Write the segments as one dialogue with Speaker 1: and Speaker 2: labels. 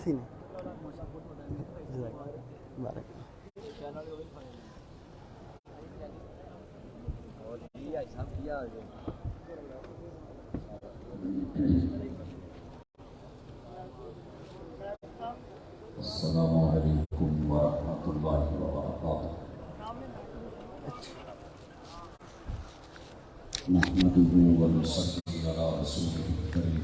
Speaker 1: sini. Barak.
Speaker 2: Assalamualaikum warahmatullahi wabarakatuh. Nahmaduhu wa nusalli ala rasulihil karim.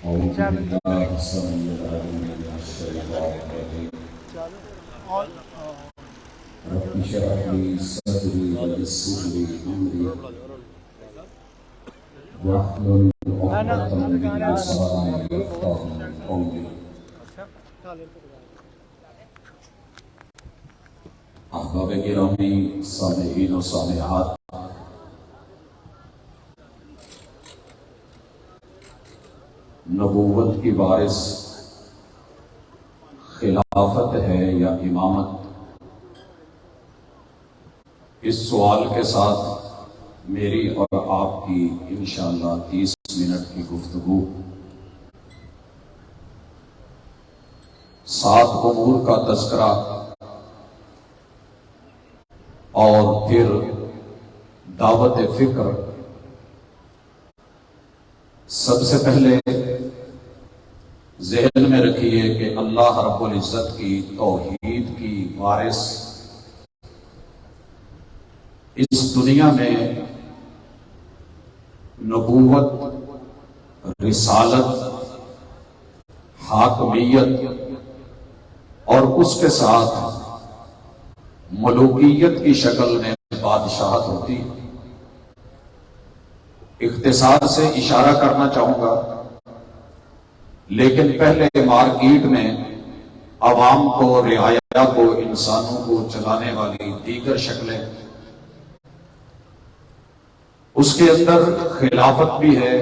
Speaker 2: A'udzu billahi samiyil alim minash shaitanir rajim. Rabbi shrah li sadri wa yassir li amri wahlul 'uqdatam min lisani yafqahu qawli. احباب گرامی، سامعین و سامعات، نبوت کی وارث خلافت ہے یا امامت؟ اس سوال کے ساتھ میری اور آپ کی انشاءاللہ 30 منٹ کی گفتگو 7 امور کا تذکرہ اور پھر دعوت فکر۔ سب سے پہلے ذہن میں رکھیے کہ اللہ رب العزت کی توحید کی وارث اس دنیا میں نبوت، رسالت، حاکمیت اور اس کے ساتھ ملوکیت کی شکل میں بادشاہت ہوتی ہے۔ اختصار سے اشارہ کرنا چاہوں گا، لیکن پہلے مارکیٹ میں عوام کو، رعایا کو، انسانوں کو چلانے والی دیگر شکلیں، اس کے اندر خلافت بھی ہے،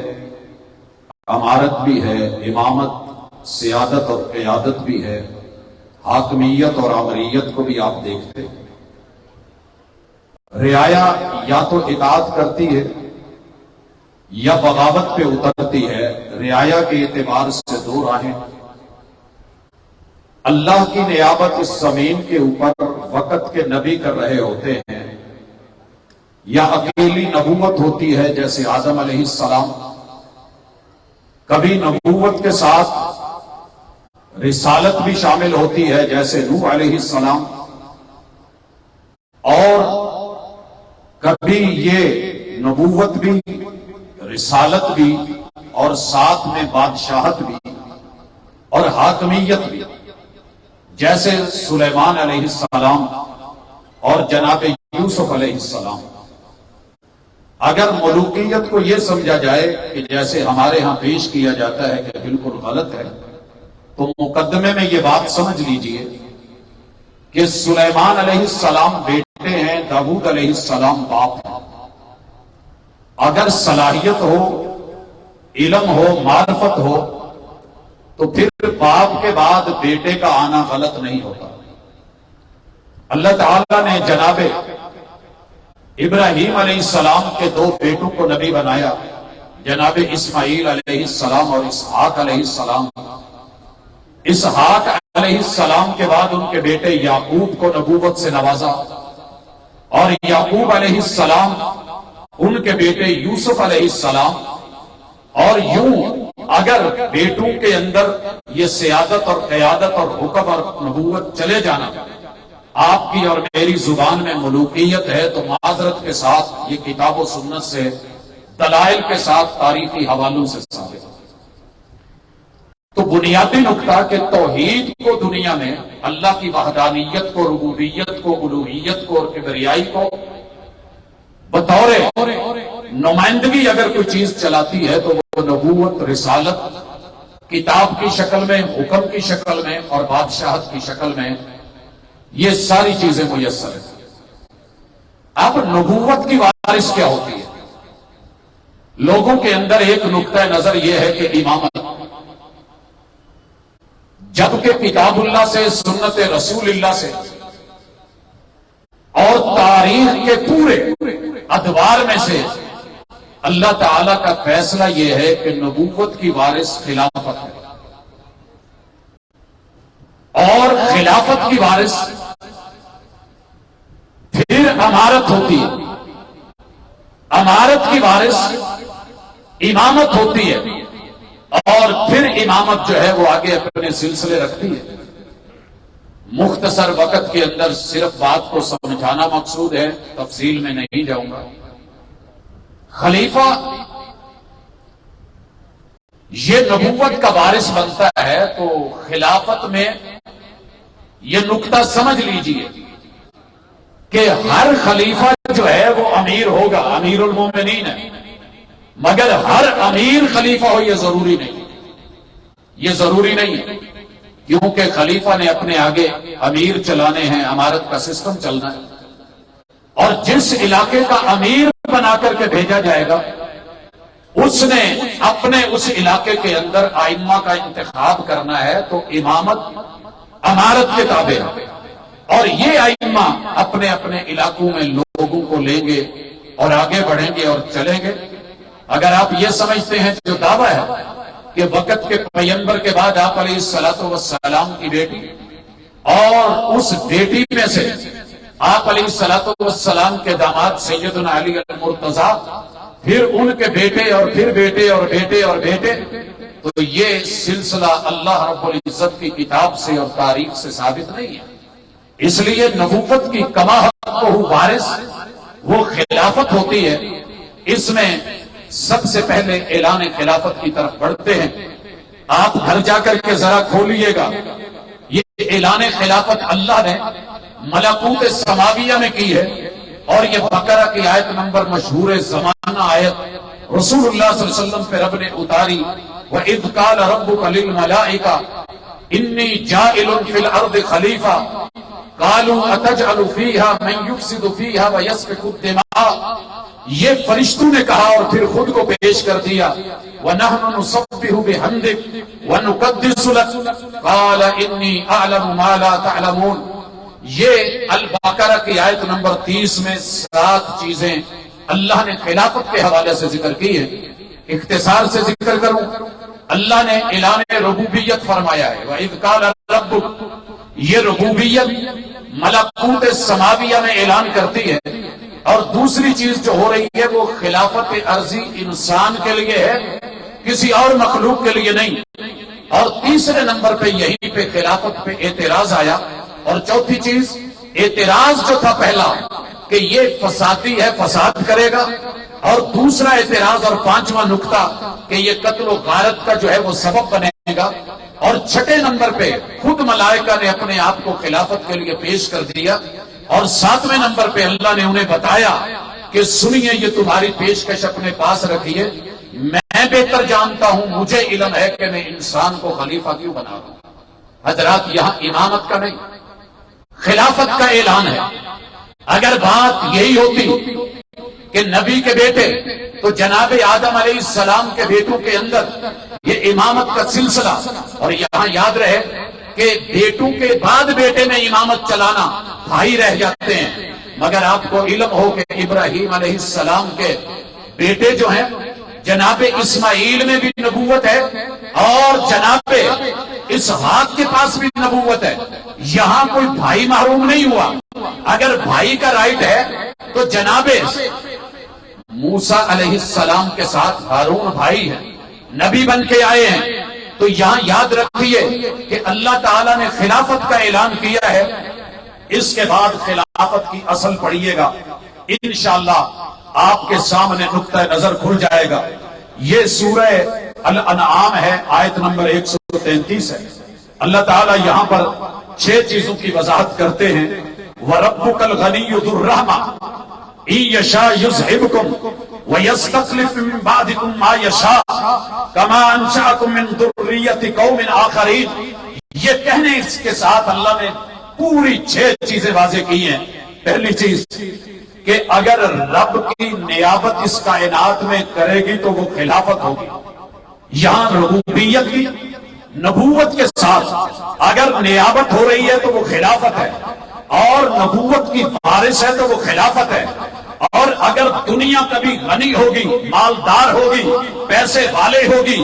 Speaker 2: امارت بھی ہے، امامت، سیادت اور قیادت بھی ہے، حاکمیت اور امریت کو بھی آپ دیکھتے ہیں۔ رعایا یا تو اطاعت کرتی ہے یا بغاوت پہ اترتی ہے۔ رعایا کے اعتبار سے 2 راہیں۔ اللہ کی نیابت اس زمین کے اوپر وقت کے نبی کر رہے ہوتے ہیں، یا اکیلی نبوت ہوتی ہے جیسے آدم علیہ السلام، کبھی نبوت کے ساتھ رسالت بھی شامل ہوتی ہے جیسے نوح علیہ السلام، اور کبھی یہ نبوت بھی، رسالت بھی، اور ساتھ میں بادشاہت بھی اور حاکمیت بھی جیسے سلیمان علیہ السلام اور جناب یوسف علیہ السلام۔ اگر ملوکیت کو یہ سمجھا جائے کہ جیسے ہمارے ہاں پیش کیا جاتا ہے کہ بالکل غلط ہے، تو مقدمے میں یہ بات سمجھ لیجئے کہ سلیمان علیہ السلام بیٹے ہیں، داؤد علیہ السلام باپ ہیں۔ اگر صلاحیت ہو، علم ہو، معرفت ہو، تو پھر باپ کے بعد بیٹے کا آنا غلط نہیں ہوتا۔ اللہ تعالیٰ نے جناب ابراہیم علیہ السلام کے 2 بیٹوں کو نبی بنایا، جناب اسماعیل علیہ السلام اور اسحاق علیہ السلام۔ اسحاق علیہ السلام کے بعد ان کے بیٹے یعقوب کو نبوت سے نوازا، اور یعقوب علیہ السلام ان کے بیٹے یوسف علیہ السلام، اور یوں اگر بیٹوں کے اندر یہ سیادت اور قیادت اور حکم اور نبوت چلے جانا، آپ کی اور میری زبان میں ملوکیت ہے، تو معذرت کے ساتھ یہ کتاب و سنت سے، دلائل کے ساتھ، تاریخی حوالوں سے ثابت ہے۔ تو بنیادی نقطہ کہ توحید کو دنیا میں، اللہ کی وحدانیت کو، ربوبیت کو، الوہیت کو اور کبریائی کو بطور نمائندگی اگر کوئی چیز چلاتی ہے تو وہ نبوت، رسالت، کتاب کی شکل میں، حکم کی شکل میں اور بادشاہت کی شکل میں، یہ ساری چیزیں میسر ہیں۔ اب نبوت کی وارث کیا ہوتی ہے؟ لوگوں کے اندر ایک نقطہ نظر یہ ہے کہ امامت، جبکہ کتاب اللہ سے، سنت رسول اللہ سے اور تاریخ کے پورے ادوار میں سے اللہ تعالی کا فیصلہ یہ ہے کہ نبوت کی وارث خلافت ہے، اور خلافت کی وارث پھر امارت ہوتی ہے، امارت کی وارث امامت ہوتی ہے، اور پھر امامت جو ہے وہ آگے اپنے سلسلے رکھتی ہے۔ مختصر وقت کے اندر صرف بات کو سمجھانا مقصود ہے، تفصیل میں نہیں جاؤں گا۔ خلیفہ یہ نبوت کا وارث بنتا ہے تو خلافت میں یہ نقطہ سمجھ لیجئے کہ ہر خلیفہ جو ہے وہ امیر ہوگا، امیر المومنین ہے، مگر ہر امیر خلیفہ ہو یہ ضروری نہیں، یہ ضروری نہیں ہے، کیونکہ خلیفہ نے اپنے آگے امیر چلانے ہیں، امارت کا سسٹم چلنا ہے، اور جس علاقے کا امیر بنا کر کے بھیجا جائے گا اس نے اپنے اس علاقے کے اندر ائمہ کا انتخاب کرنا ہے، تو امامت امارت کے تابع ہے، اور یہ ائمہ اپنے اپنے علاقوں میں لوگوں کو لیں گے اور آگے بڑھیں گے اور چلیں گے۔ اگر آپ یہ سمجھتے ہیں جو دعویٰ ہے کہ وقت کے پیغمبر کے بعد آپ علیہ السلام کی بیٹی اور اس بیٹی میں سے آپ علیہ السلام کے داماد سیدنا علی المرتضیٰ، پھر ان کے بیٹے اور پھر بیٹے اور بیٹے اور بیٹے، تو یہ سلسلہ اللہ رب العزت کی کتاب سے اور تاریخ سے ثابت نہیں ہے۔ اس لیے نبوت کی کما حقہ وارث وہ خلافت ہوتی ہے۔ اس میں سب سے پہلے اعلان خلافت کی طرف بڑھتے ہیں۔ آپ گھر جا کر کے ذرا کھولیے گا، یہ اعلان خلافت اللہ نے ملکوت سماویہ میں کی ہے، اور یہ بقرہ کی آیت نمبر مشہور زمانہ آیت رسول اللہ صلی اللہ علیہ وسلم پہ رب نے اتاری، وَإِذْ قَالَ رَبُّكَ لِلْمَلَائِكَةِ إِنِّي جَاعِلٌ فِي الْأَرْضِ خَلِيفَةً قَالُوا أَتَجْعَلُ فِيهَا مَن يُفْسِدُ فِيهَا وَيَسْفِكُ الدِّمَاءَ، یہ فرشتوں نے کہا اور پھر خود کو پیش کر دیا، وَنَحْنُ نُسَبِّحُ بِحَمْدِكَ وَنُقَدِّسُ لَكَ قَالَ إِنِّي أَعْلَمُ مَا لَا تَعْلَمُونَ۔ یہ البقرہ کی آیت نمبر 30 میں 7 چیزیں اللہ نے خلافت کے حوالے سے ذکر کی ہیں۔ اختصار سے ذکر کروں، اللہ نے اعلان ربوبیت فرمایا ہے، وَإِذْ قَالَ رَبُّكَ، یہ ربوبیت ملکوت سماویہ میں اعلان کرتی ہے، اور دوسری چیز جو ہو رہی ہے وہ خلافت عرضی انسان کے لیے ہے، کسی اور مخلوق کے لیے نہیں، اور تیسرے نمبر پہ یہیں پہ خلافت پہ اعتراض آیا، اور چوتھی چیز اعتراض جو تھا پہلا کہ یہ فسادی ہے، فساد کرے گا، اور دوسرا اعتراض اور پانچواں نقطہ کہ یہ قتل و غارت کا جو ہے وہ سبب بنے گا، اور چھٹے نمبر پہ خود ملائکہ نے اپنے آپ کو خلافت کے لیے پیش کر دیا، اور 7ویں نمبر پہ اللہ نے انہیں بتایا کہ سنیے یہ تمہاری پیشکش اپنے پاس رکھیے، میں بہتر جانتا ہوں، مجھے علم ہے کہ میں انسان کو خلیفہ کیوں بنا رہا ہوں۔ حضرات یہاں امامت کا نہیں، خلافت کا اعلان ہے۔ اگر بات یہی ہوتی کہ نبی کے بیٹے تو جناب آدم علیہ السلام کے بیٹوں کے اندر یہ امامت کا سلسلہ، اور یہاں یاد رہے کہ بیٹوں کے بعد بیٹے میں امامت چلانا بھائی رہ جاتے ہیں، مگر آپ کو علم ہو کہ ابراہیم علیہ السلام کے بیٹے جو ہیں جناب اسماعیل میں بھی نبوت ہے، اور جناب اسحاق کے پاس بھی نبوت ہے، یہاں کوئی بھائی محروم نہیں ہوا۔ اگر بھائی کا رائٹ ہے تو جناب موسیٰ علیہ السلام کے ساتھ ہارون بھائی ہے، نبی بن کے آئے ہیں، تو یہاں یاد رکھیے کہ اللہ تعالیٰ نے خلافت کا اعلان کیا ہے، اس کے بعد خلافت کی اصل پڑھیے گا، انشاءاللہ آپ کے سامنے نقطہ نظر کھل جائے گا۔ یہ سورہ الانعام ہے، آیت نمبر 133 ہے۔ اللہ تعالیٰ یہاں پر 6 چیزوں کی وضاحت کرتے ہیں، وَرَبُّكَ الْغَنِيُّ ذُو الرَّحْمَةِ إِن يَشَاءْ يُذْهِبْكُمْ وَيَسْتَخْلِفْ مِن بَعْدِكُم مَّا يَشَاءُ كَمَا أَنشَأَكُم مِّن ذُرِّيَّةِ قَوْمٍ آخَرِينَ۔ یہ کہنے اس کے ساتھ اللہ نے پوری 6 چیزیں واضح کی ہیں۔ پہلی چیز کہ اگر رب کی نیابت اس کائنات میں کرے گی تو وہ خلافت ہوگی۔ یہاں ربوبیت کی نبوت کے ساتھ اگر نیابت ہو رہی ہے تو وہ خلافت ہے، اور نبوت کی وارث ہے تو وہ خلافت ہے۔ اور اگر دنیا کبھی غنی ہوگی، مالدار ہوگی، پیسے والے ہوگی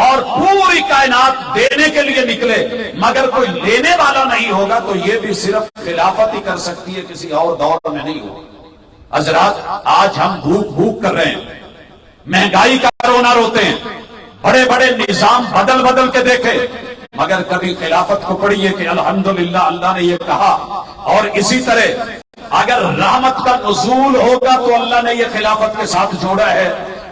Speaker 2: اور پوری کائنات دینے کے لیے نکلے مگر کوئی لینے والا نہیں ہوگا تو یہ بھی صرف خلافت ہی کر سکتی ہے، کسی اور دور میں نہیں ہوگی۔ حضرات آج ہم بھوک کر رہے ہیں، مہنگائی کا رونا روتے ہیں، بڑے بڑے نظام بدل کے دیکھے مگر کبھی خلافت کو پڑھیے کہ الحمدللہ اللہ نے یہ کہا۔ اور اسی طرح اگر رحمت کا نزول ہوگا تو اللہ نے یہ خلافت کے ساتھ جوڑا ہے،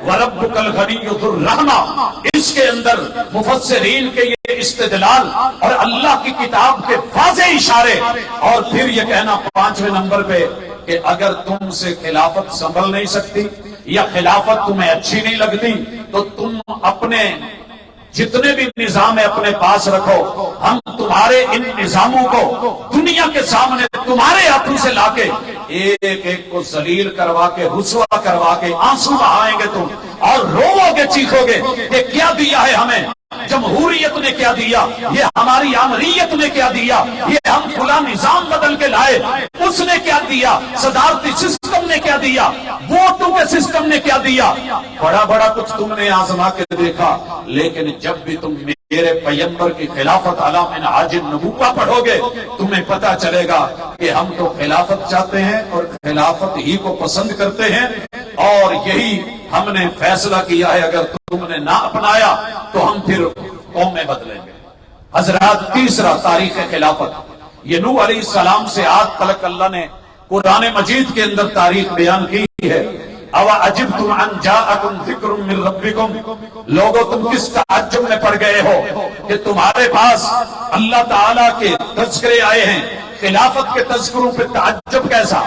Speaker 2: وَرَبُّكَ الْغَنِيُّ ذُو الرَّحْمَةِ۔ اس کے اندر مفسرین کے یہ استدلال اور اللہ کی کتاب کے واضح اشارے، اور پھر یہ کہنا 5ویں نمبر پہ کہ اگر تم سے خلافت سنبھل نہیں سکتی یا خلافت تمہیں اچھی نہیں لگتی تو تم اپنے جتنے بھی نظام ہے اپنے پاس رکھو، ہم تمہارے ان نظاموں کو دنیا کے سامنے تمہارے ہاتھوں سے لا کے ایک ایک کو ذلیل کروا کے، رسوا کروا کے آنسو بہائیں گے تم، اور روو گے، چیخو گے کہ کیا دیا ہے ہمیں جمہوریت نے، کیا دیا یہ ہماری آمریت نے، کیا دیا یہ ہم فلاں نظام بدل کے لائے، اس نے کیا دیا، صدارتی سسٹم نے کیا دیا، ووٹوں کے سسٹم نے کیا دیا، بڑا کچھ تم نے آزما کے دیکھا۔ لیکن جب بھی تم میرے پیغمبر کی خلافت علی منہاج النبوہ پڑھو گے تمہیں پتا چلے گا کہ ہم تو خلافت چاہتے ہیں اور خلافت ہی کو پسند کرتے ہیں، اور یہی ہم نے فیصلہ کیا ہے اگر تم نے نہ اپنایا تو ہم پھر قومیں بدلیں گے۔ حضرات تیسرا تاریخ خلافت، یہ نوح علیہ السلام سے آج تک اللہ نے قرآن مجید کے اندر تاریخ بیان کی ہے۔ اَوَعَجِبْتُمْ أَنْ جَاءَكُمْ ذِكْرٌ مِّن رَبِّكُمْ، لوگوں تم کس تعجب میں پڑ گئے ہو کہ تمہارے پاس اللہ تعالیٰ کے تذکرے آئے ہیں، خلافت کے تذکروں پہ تعجب کیسا؟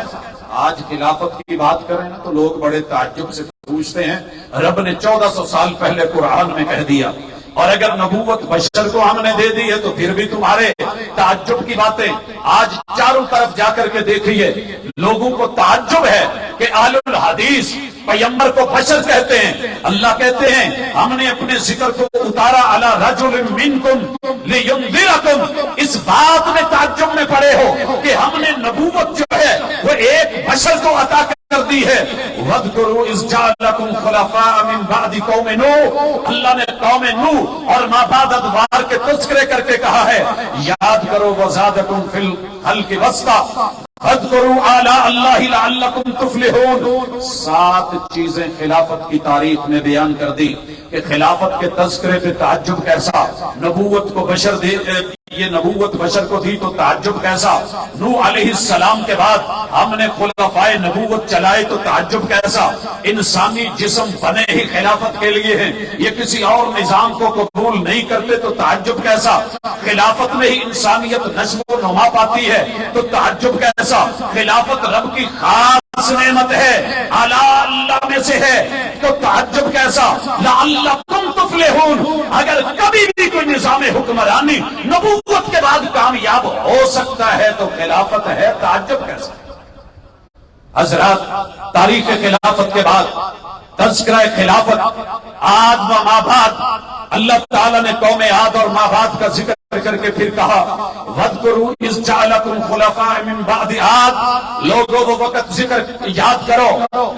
Speaker 2: آج خلافت کی بات کریں نا تو لوگ بڑے تعجب سے پوچھتے ہیں، رب نے 1400 سال پہلے قرآن میں کہہ دیا، اور اگر نبوت بشر کو ہم نے دے دی ہے تو پھر بھی تمہارے تعجب کی باتیں۔ آج چاروں طرف جا کر کے دیکھیے لوگوں کو تعجب ہے کہ اہل الحدیث پیغمبر کو بشر کہتے ہیں، اللہ کہتے ہیں ہم نے اپنے ذکر کو اتارا علی رجل منکم لینذرکم، اس بات میں تعجب میں پڑے ہو کہ ہم نے نبوت جو ہے وہ ایک بشر کو عطا کر دی ہے۔ وَاذْكُرُوا إِذْ جَعَلَكُمْ خُلَفَاءَ مِنْ بَعْدِ قَوْمِ نُوحٍ، اللہ نے قوم نوح اور ما بعد ادوار کے تذکرے کر کے کہا ہے یاد کرو، وَزَادَكُمْ فِي الْخَلْقِ بَسْطَةً فَاذْكُرُوا آلَاءَ اللَّهِ لَعَلَّكُمْ تُفْلِحُونَ۔ 7 چیزیں خلافت کی تاریخ میں بیان کر دی کہ خلافت کے تذکرے پہ تعجب کیسا، نبوت کو بشر دے، یہ نبوت بشر کو دی تو تعجب کیسا، نوح علیہ السلام کے بعد ہم نے خلفائے نبوت چلائے تو تعجب کیسا، انسانی جسم بنے ہی خلافت کے لیے ہیں، یہ کسی اور نظام کو قبول نہیں کرتے تو تعجب کیسا، خلافت میں ہی انسانیت نشو و نما پاتی ہے تو تعجب کیسا، خلافت رب کی خاص نعمت ہے، اعلیٰ اللہ میں سے ہے تو تعجب کیسا، لعلکم تفلحون۔ اگر کبھی بھی کوئی نظام حکمرانی نبوت کے بعد کامیاب ہو سکتا ہے تو خلافت ہے، تعجب کیسا۔ حضرات تاریخ خلافت کے بعد تذکرہ خلافت عاد و ما بعد، اللہ تعالیٰ نے قوم عاد اور ما بعد کا ذکر کر کے پھر کہا وَاذْكُرُوا إِذْ جَعَلَكُمْ خُلَفَاءَ مِنْ بَعْدِ عَادٍ، لوگوں وہ وقت ذکر یاد کرو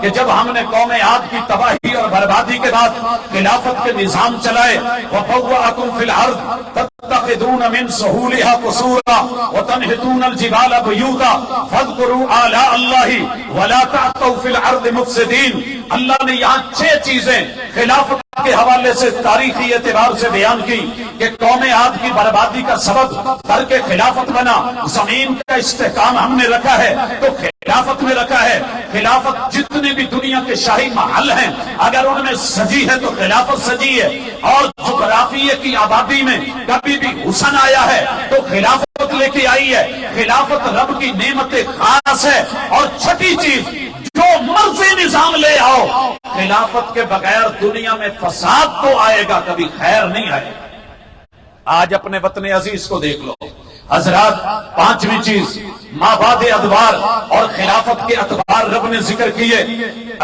Speaker 2: کہ جب ہم نے قوم عاد کی تباہی اور بربادی کے بعد خلافت کے نظام چلائے، وَبَوَّأَكُمْ فِي الْأَرْضِ تَتَّخِذُونَ مِنْ سُهُولِهَا قُصُورًا وَتَنْحِتُونَ الْجِبَالَ بُيُوتًا فَاذْكُرُوا آلَاءَ اللَّهِ وَلَا تَعْثَوْا فِي الْأَرْضِ مُفْسِدِينَ۔ اللہ نے یہاں 6 چیزیں خلافت کے حوالے سے تاریخی اعتبار سے بیان کی کہ قوم عاد کی بربادی کا سبب ترک خلافت بنا، زمین کا استحکام ہم نے رکھا ہے تو خلافت میں رکھا ہے، خلافت جتنے بھی دنیا کے شاہی محل ہیں اگر ان میں سجی ہے تو خلافت سجی ہے، اور جغرافیے کی آبادی میں کبھی بھی حسن آیا ہے تو خلافت لے کے آئی ہے، خلافت رب کی نعمت خاص ہے۔ اور چھٹی چیز، جو مرضی نظام لے آؤ خلافت کے بغیر دنیا میں فساد تو آئے گا، کبھی خیر نہیں آئے گا۔ آج اپنے وطن عزیز کو دیکھ لو حضرات۔ 5ویں چیز، مابعد ادوار اور خلافت کے اتوار رب نے ذکر کیے۔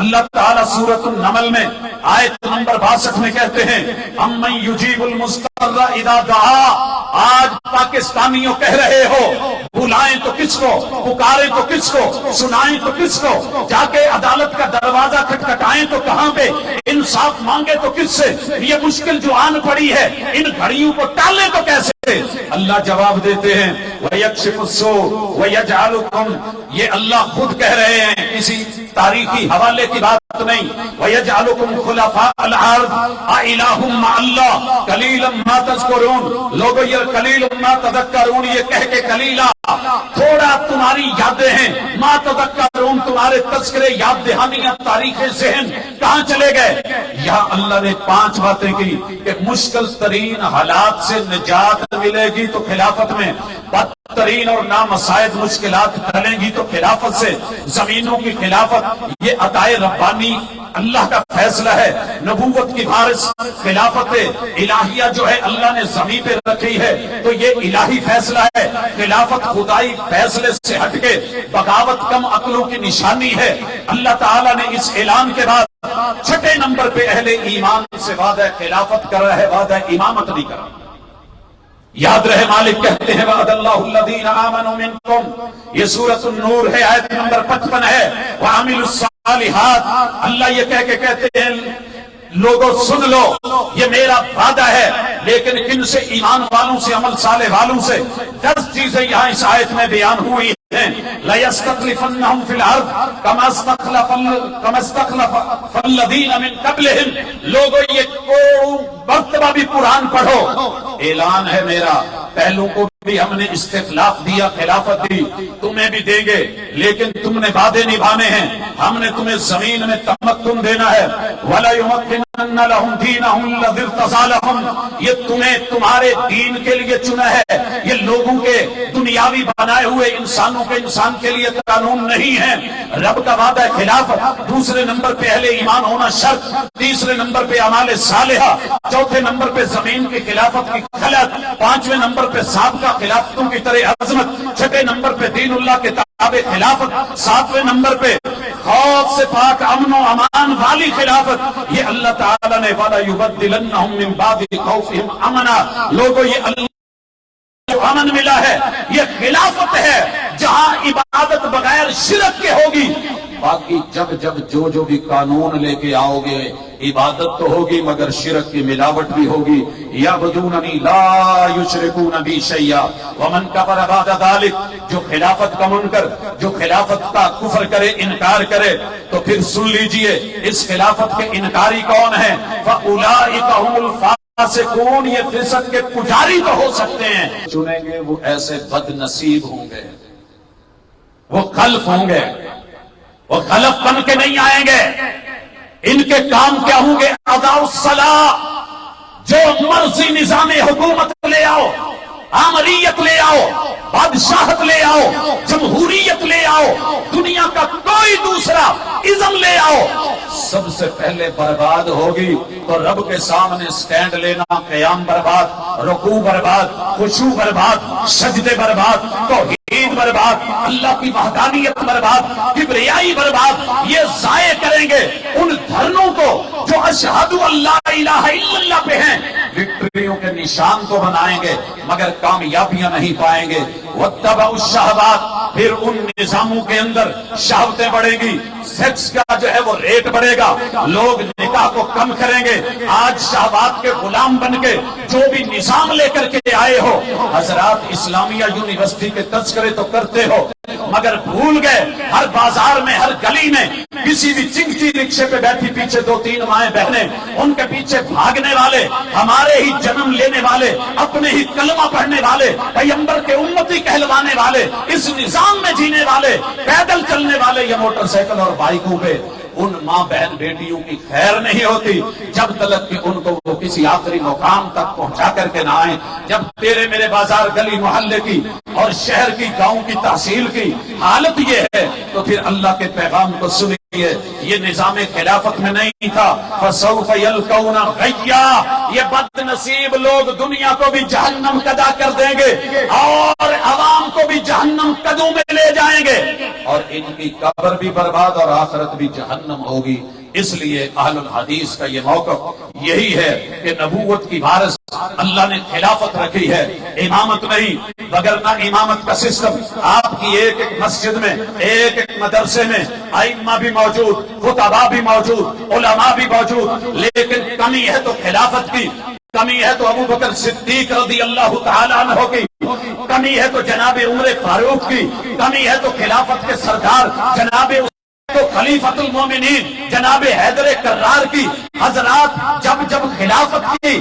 Speaker 2: اللہ تعالیٰ سورۃ النمل میں آیت نمبر 62 میں کہتے ہیں اَمَّن يُجِيبُ الْمُضْطَرَّ إِذَا دَعَاهُ، آج پاکستانیوں کہہ رہے ہو بلائیں تو کس کو، پکاریں تو کس کو، سنائیں تو کس کو، جا کے عدالت کا دروازہ کھٹکھٹائیں تو کہاں پہ، انصاف مانگے تو کس سے، یہ مشکل جو آن پڑی ہے ان گھڑیوں کو ٹالیں تو کیسے؟ اللہ جواب دیتے ہیں وَيَكْشِفُ السُّوءَ وَيَجْعَلُكُمْ، یہ اللہ خود کہہ رہے ہیں، کسی تاریخی حوالے کی بات نہیں، وَيَجْعَلُكُمْ خُلَفَاءَ الْأَرْضِ أَإِلَٰهٌ مَّعَ اللَّهِ قَلِيلًا مَّا تَذْكُرُونَ، لوگو یہ قلیل ما تذکرون، یہ کہہ کے قلیلا تھوڑا تمہاری یادیں ہیں، ما تذکرون تمہارے تذکرے یاد دہانیاں تاریخ ذہن کہاں چلے گئے؟ یہاں اللہ نے 5 باتیں کی کہ مشکل ترین حالات سے نجات ملے گی تو خلافت میں، بدترین اور نامساعد مشکلات ٹلیں گی تو خلافت سے، زمینوں کی خلافت یہ عطائے ربانی اللہ کا فیصلہ ہے، نبوت کی وارث خلافت الہیہ جو ہے اللہ نے زمین پہ رکھی ہے تو یہ الہی فیصلہ ہے، خلافت خدائی فیصلے سے ہٹ کے بغاوت کم عقلوں کی نشانی ہے۔ اللہ تعالیٰ نے اس اعلان کے بعد 6 نمبر پہ اہل ایمان سے وعدہ خلافت کر رہا ہے، وعدہ امامت نہیں کر رہا۔ یاد رہے مالک کہتے ہیں وعد اللہ الذین آمنوا منکم، یہ سورۃ النور ہے، آیت نمبر 55 ہے، وعملوا الصالحات، اللہ یہ کہہ کے کہتے ہیں لوگوں سن لو یہ میرا وعدہ ہے، لیکن کن سے؟ ایمان والوں سے، عمل صالح والوں سے۔ 10 چیزیں یہاں اس آیت میں بیان ہوئی ہیں۔ لَيَسْتَخْلِفَنَّهُمْ فِي الْأَرْضِ كَمَا اسْتَخْلَفَ الَّذِينَ مِن قَبْلِهِمْ، لوگوں یہ کو مرتبہ بھی قرآن پڑھو، اعلان ہے میرا، پہلوں کو بھی ہم نے استخلاف دیا، خلافت دی، تمہیں بھی دیں گے، لیکن تم نے وعدے نبھانے ہیں، ہم نے تمہیں زمین میں تمکن دینا ہے۔ وَلَا يُمَكِّنَنَّ لَهُمْ دِينَهُمْ الَّذِي ارْتَضَىٰ لَهُمْ، یہ تمہیں تمہارے دین کے لیے چنا ہے، یہ لوگوں کے دنیاوی بنائے ہوئے انسانوں کے انسان کے لیے قانون نہیں ہے۔ رب کا وعدہ ہے خلافت، دوسرے نمبر پہ اہل ایمان ہونا شرط، تیسرے نمبر پہ اعمال صالحہ، چوتھے نمبر پہ زمین کی خلافت کی خلق، 5ویں نمبر پہ سابقہ خلافتوں کی طرح عظمت، 6 نمبر پہ دین اللہ کے تابع خلافت، 7ویں نمبر پہ خوف سے پاک امن و امان والی خلافت۔ یہ اللہ تعالیٰ نے وَلَا يُبَدِّلَنَّهُم مِّن بَعْدِ خَوْفِهِمْ أَمْنًا، لوگوں یہ اللہ امن ملا ہے، یہ خلافت ہے جہاں عبادت بغیر شرک کے ہوگی۔ باقی جب جو بھی قانون لے کے آؤ گے، عبادت تو ہوگی مگر شرک کی ملاوٹ بھی ہوگی۔ یعبدوننی لا یشرکون بی شیئا ومن کفر بعد ذلک، جو خلافت کا منکر، جو خلافت کا کفر کرے، انکار کرے، تو پھر سن لیجئے اس خلافت کے انکاری کون ہیں؟ فاولئک هم الفاسقون، یہ فسق کے پجاری تو ہو سکتے ہیں، چنیں گے وہ ایسے بد نصیب ہوں گے، وہ خلف ہوں گے، وہ خلف بن کے نہیں آئیں گے۔ ان کے کام کیا ہوں گے؟ ادا الصلاۃ، جو مرضی نظام حکومت لے آؤ، آمریت لے آؤ، بادشاہت لے آؤ، جمہوریت لے آؤ، دنیا کا کوئی دوسرا ازم لے آؤ، سب سے پہلے برباد ہوگی تو رب کے سامنے سٹینڈ لینا، قیام برباد، رکوع برباد، خشوع برباد، سجدے برباد، توحید برباد، اللہ کی وحدانیت برباد، کبریائی برباد، یہ ضائع کریں گے ان دھرنوں کو جو اشہد اللہ الہ الا اللہ پہ ہیں، وکٹریوں کے نشان تو بنائیں گے مگر کامیابیاں نہیں پائیں گے۔ واتبعوا الشہوات، پھر ان نظاموں کے اندر شہوتیں بڑھیں گی، سیکس کا جو ہے وہ ریٹ بڑھے گا، لوگ نکاح کو کم کریں گے۔ آج شہوات کے غلام بن کے جو بھی نظام لے کر کے آئے ہو، حضرات اسلامیہ یونیورسٹی کے تذکرے تو کرتے ہو مگر بھول گئے ہر بازار میں، ہر گلی میں کسی بھی چنگتی رکشے پہ بیٹھی پیچھے 2-3 مائیں بہنیں، ان کے پیچھے بھاگنے والے، ہمارے ہی جنم لینے والے، اپنے ہی کلمہ پڑھنے والے، پیغمبر کے امتی کہلوانے والے، اس نظام میں جینے والے، پیدل چلنے والے یا موٹر سائیکل اور بائکوں پہ، ان ماں بہن بیٹیوں کی خیر نہیں ہوتی جب تک کہ ان کو وہ کسی آخری مقام تک پہنچا کر کے نہ آئیں۔ جب تیرے میرے بازار، گلی محلے کی اور شہر کی، گاؤں کی، تحصیل کی حالت یہ ہے تو پھر اللہ کے پیغام کو سنیے۔ یہ نظام خلافت میں نہیں تھا۔ فَسَوْفَ يَلْقَوْنَ غَيًّا، یہ بد نصیب لوگ دنیا کو بھی جہنم قدا کر دیں گے اور عوام کو بھی جہنم قدوں میں لے جائیں گے، اور ان کی قبر بھی برباد اور آخرت بھی جہنم جہنم ہوگی۔ اس لیے اہل الحدیث کا یہ موقف یہی ہے کہ نبوت کی وارث اللہ نے خلافت رکھی ہے، امامت نہیں، وگرنہ امامت کا سسٹم آپ کی ایک ایک مسجد میں، ایک ایک مدرسے میں ائمہ بھی موجود، خطباء بھی موجود، علماء بھی موجود، لیکن کمی ہے تو خلافت کی، کمی ہے تو ابو بکر صدیق رضی اللہ تعالیٰ عنہ کی، کمی ہے تو جناب عمر فاروق کی، کمی ہے تو خلافت کے سردار جناب تو خلیفۃ المومنین جناب حیدر کرار کی۔ حضرات جب خلافت کی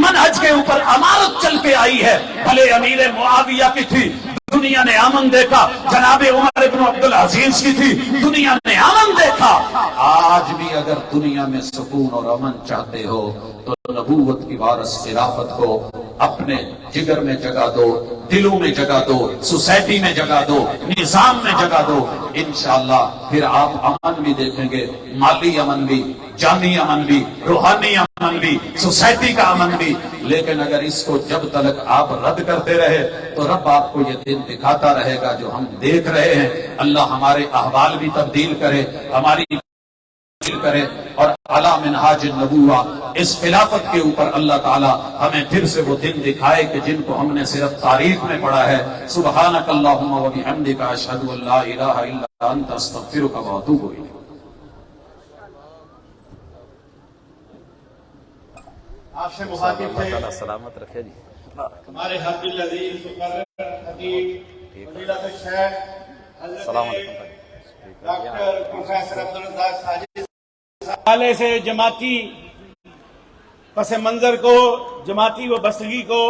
Speaker 2: منہج کے اوپر امارت چل کے آئی ہے، بھلے امیر معاویہ کی تھی، دنیا نے امن دیکھا، جناب عمر بن عبدالعزیز کی تھی، دنیا نے امن دیکھا۔ آج بھی اگر دنیا میں سکون اور امن چاہتے ہو تو نبوت کی وارث خلافت کو اپنے جگر میں جگہ دو، دلوں میں جگہ دو، سوسائٹی میں جگہ دو، نظام میں جگہ دو، انشاءاللہ پھر آپ امن بھی دیکھیں گے، مالی امن بھی، جانی امن بھی، روحانی امن بھی، سوسائٹی کا امن بھی۔ لیکن اگر اس کو جب تک آپ رد کرتے رہے تو رب آپ کو یہ دن دکھاتا رہے گا جو ہم دیکھ رہے ہیں۔ اللہ ہمارے احوال بھی تبدیل کرے، ہماری کرے، اور علی منہاج النبوہ اس خلافت کے اوپر اللہ تعالی ہمیں پھر سے وہ دن دکھائے کہ جن کو ہم نے صرف تاریخ میں پڑھا ہے۔ سبحانک اللہم و بحمدک، اشہد ان لا الہ الا انت، استغفرک و اتوب الیک۔
Speaker 1: آپ سے مخاطب تھے
Speaker 3: سلامت رکھے جی۔
Speaker 1: ہمارے حق العزیز مقرر خطیب فضیلت الشیخ
Speaker 3: السلام
Speaker 1: حضرت
Speaker 3: علیکم۔
Speaker 1: ڈاکٹر پروفیسر عبدالرزاق ساجد حوالے سے جماعتی پس منظر کو، جماعتی و بستگی کو،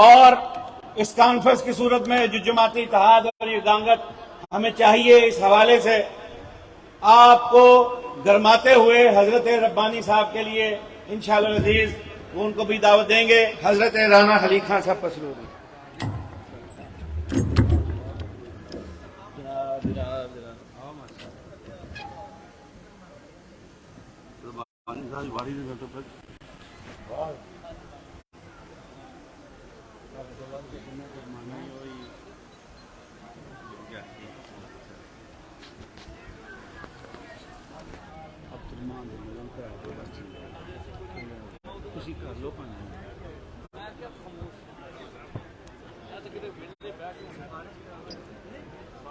Speaker 1: اور اس کانفرنس کی صورت میں جو جماعتی اتحاد اور یہ گانگت ہمیں چاہیے، اس حوالے سے آپ کو گرماتے ہوئے حضرت ربانی صاحب کے لیے انشاءاللہ العزیز وہ ان کو بھی دعوت دیں گے۔ حضرت رانا خلی خان صاحب پسرو دی۔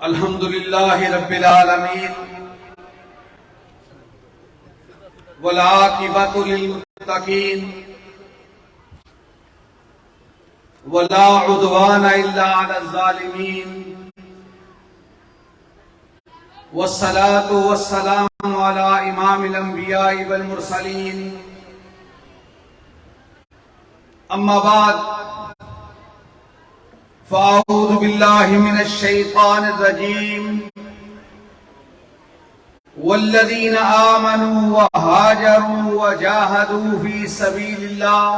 Speaker 4: الحمدللہ رب العالمین والعاقبۃ للمتقین ولا عدوان الا علی الظالمین والصلاة والسلام علی امام الانبیاء والمرسلین، اما بعد فاعوذ باللہ من الشیطان الرجیم والذین آمنوا وہاجروا وجاہدوا فی سبیل اللہ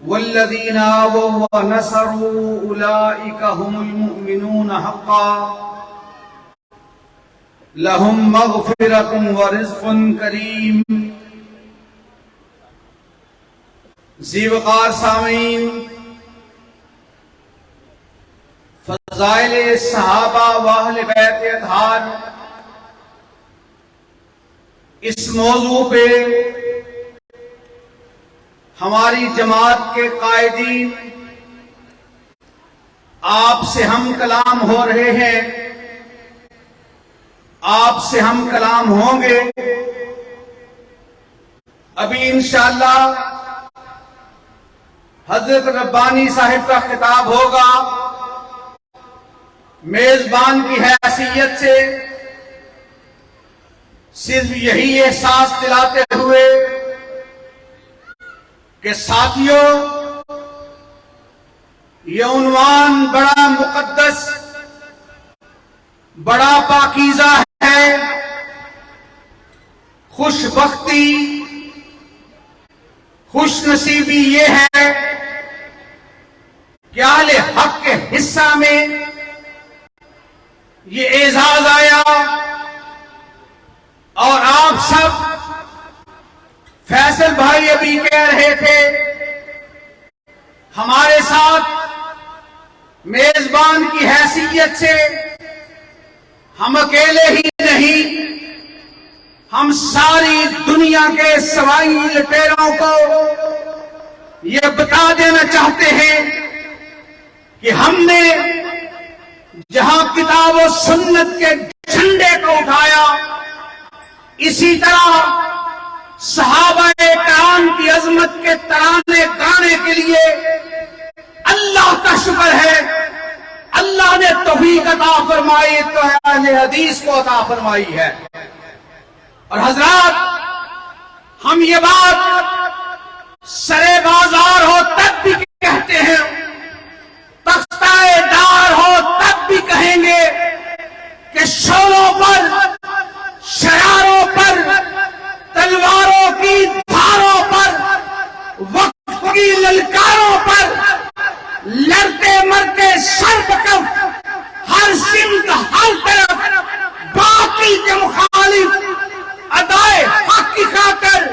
Speaker 4: والذین آووا ونصروا اولئک هم المؤمنون حقا لهم مغفرۃ ورزق کریم۔ ذی وقار سامعین، فضائل صحابہ و اہل بیت اطہار، اس موضوع پہ ہماری جماعت کے قائدین آپ سے ہم کلام ہو رہے ہیں، آپ سے ہم کلام ہوں گے۔ ابھی انشاءاللہ حضرت ربانی صاحب کا خطاب ہوگا۔ میزبان کی حیثیت سے صرف یہی احساس دلاتے ہوئے کہ ساتھیوں، یہ عنوان بڑا مقدس، بڑا پاکیزہ ہے۔ خوش بختی، خوش نصیبی یہ ہے کہ اہل حق کے حصہ میں یہ اعزاز آیا، اور آپ سب، فیصل بھائی ابھی کہہ رہے تھے، ہمارے ساتھ میزبان کی حیثیت سے ہم اکیلے ہی نہیں، ہم ساری دنیا کے سوائی لٹیروں کو یہ بتا دینا چاہتے ہیں کہ ہم نے جہاں کتاب و سنت کے جھنڈے کو اٹھایا، اسی طرح صحابہ کرام کی عظمت کے ترانے گانے کے لیے اللہ کا شکر ہے، اللہ نے توفیق عطا فرمائی تو اہل حدیث کو عطا فرمائی ہے۔ اور حضرات، ہم یہ بات سرے بازار ہو تب بھی کہتے ہیں، تختہ دار ہو تب بھی کہیں گے کہ شولوں پر، شراروں پر، تلواروں کی دھاروں پر، وقت کی للکاروں پر لڑتے مرتے سر بکف ہر سمت ہر طرف باطل کے مخالف ادائے حق کی خاطر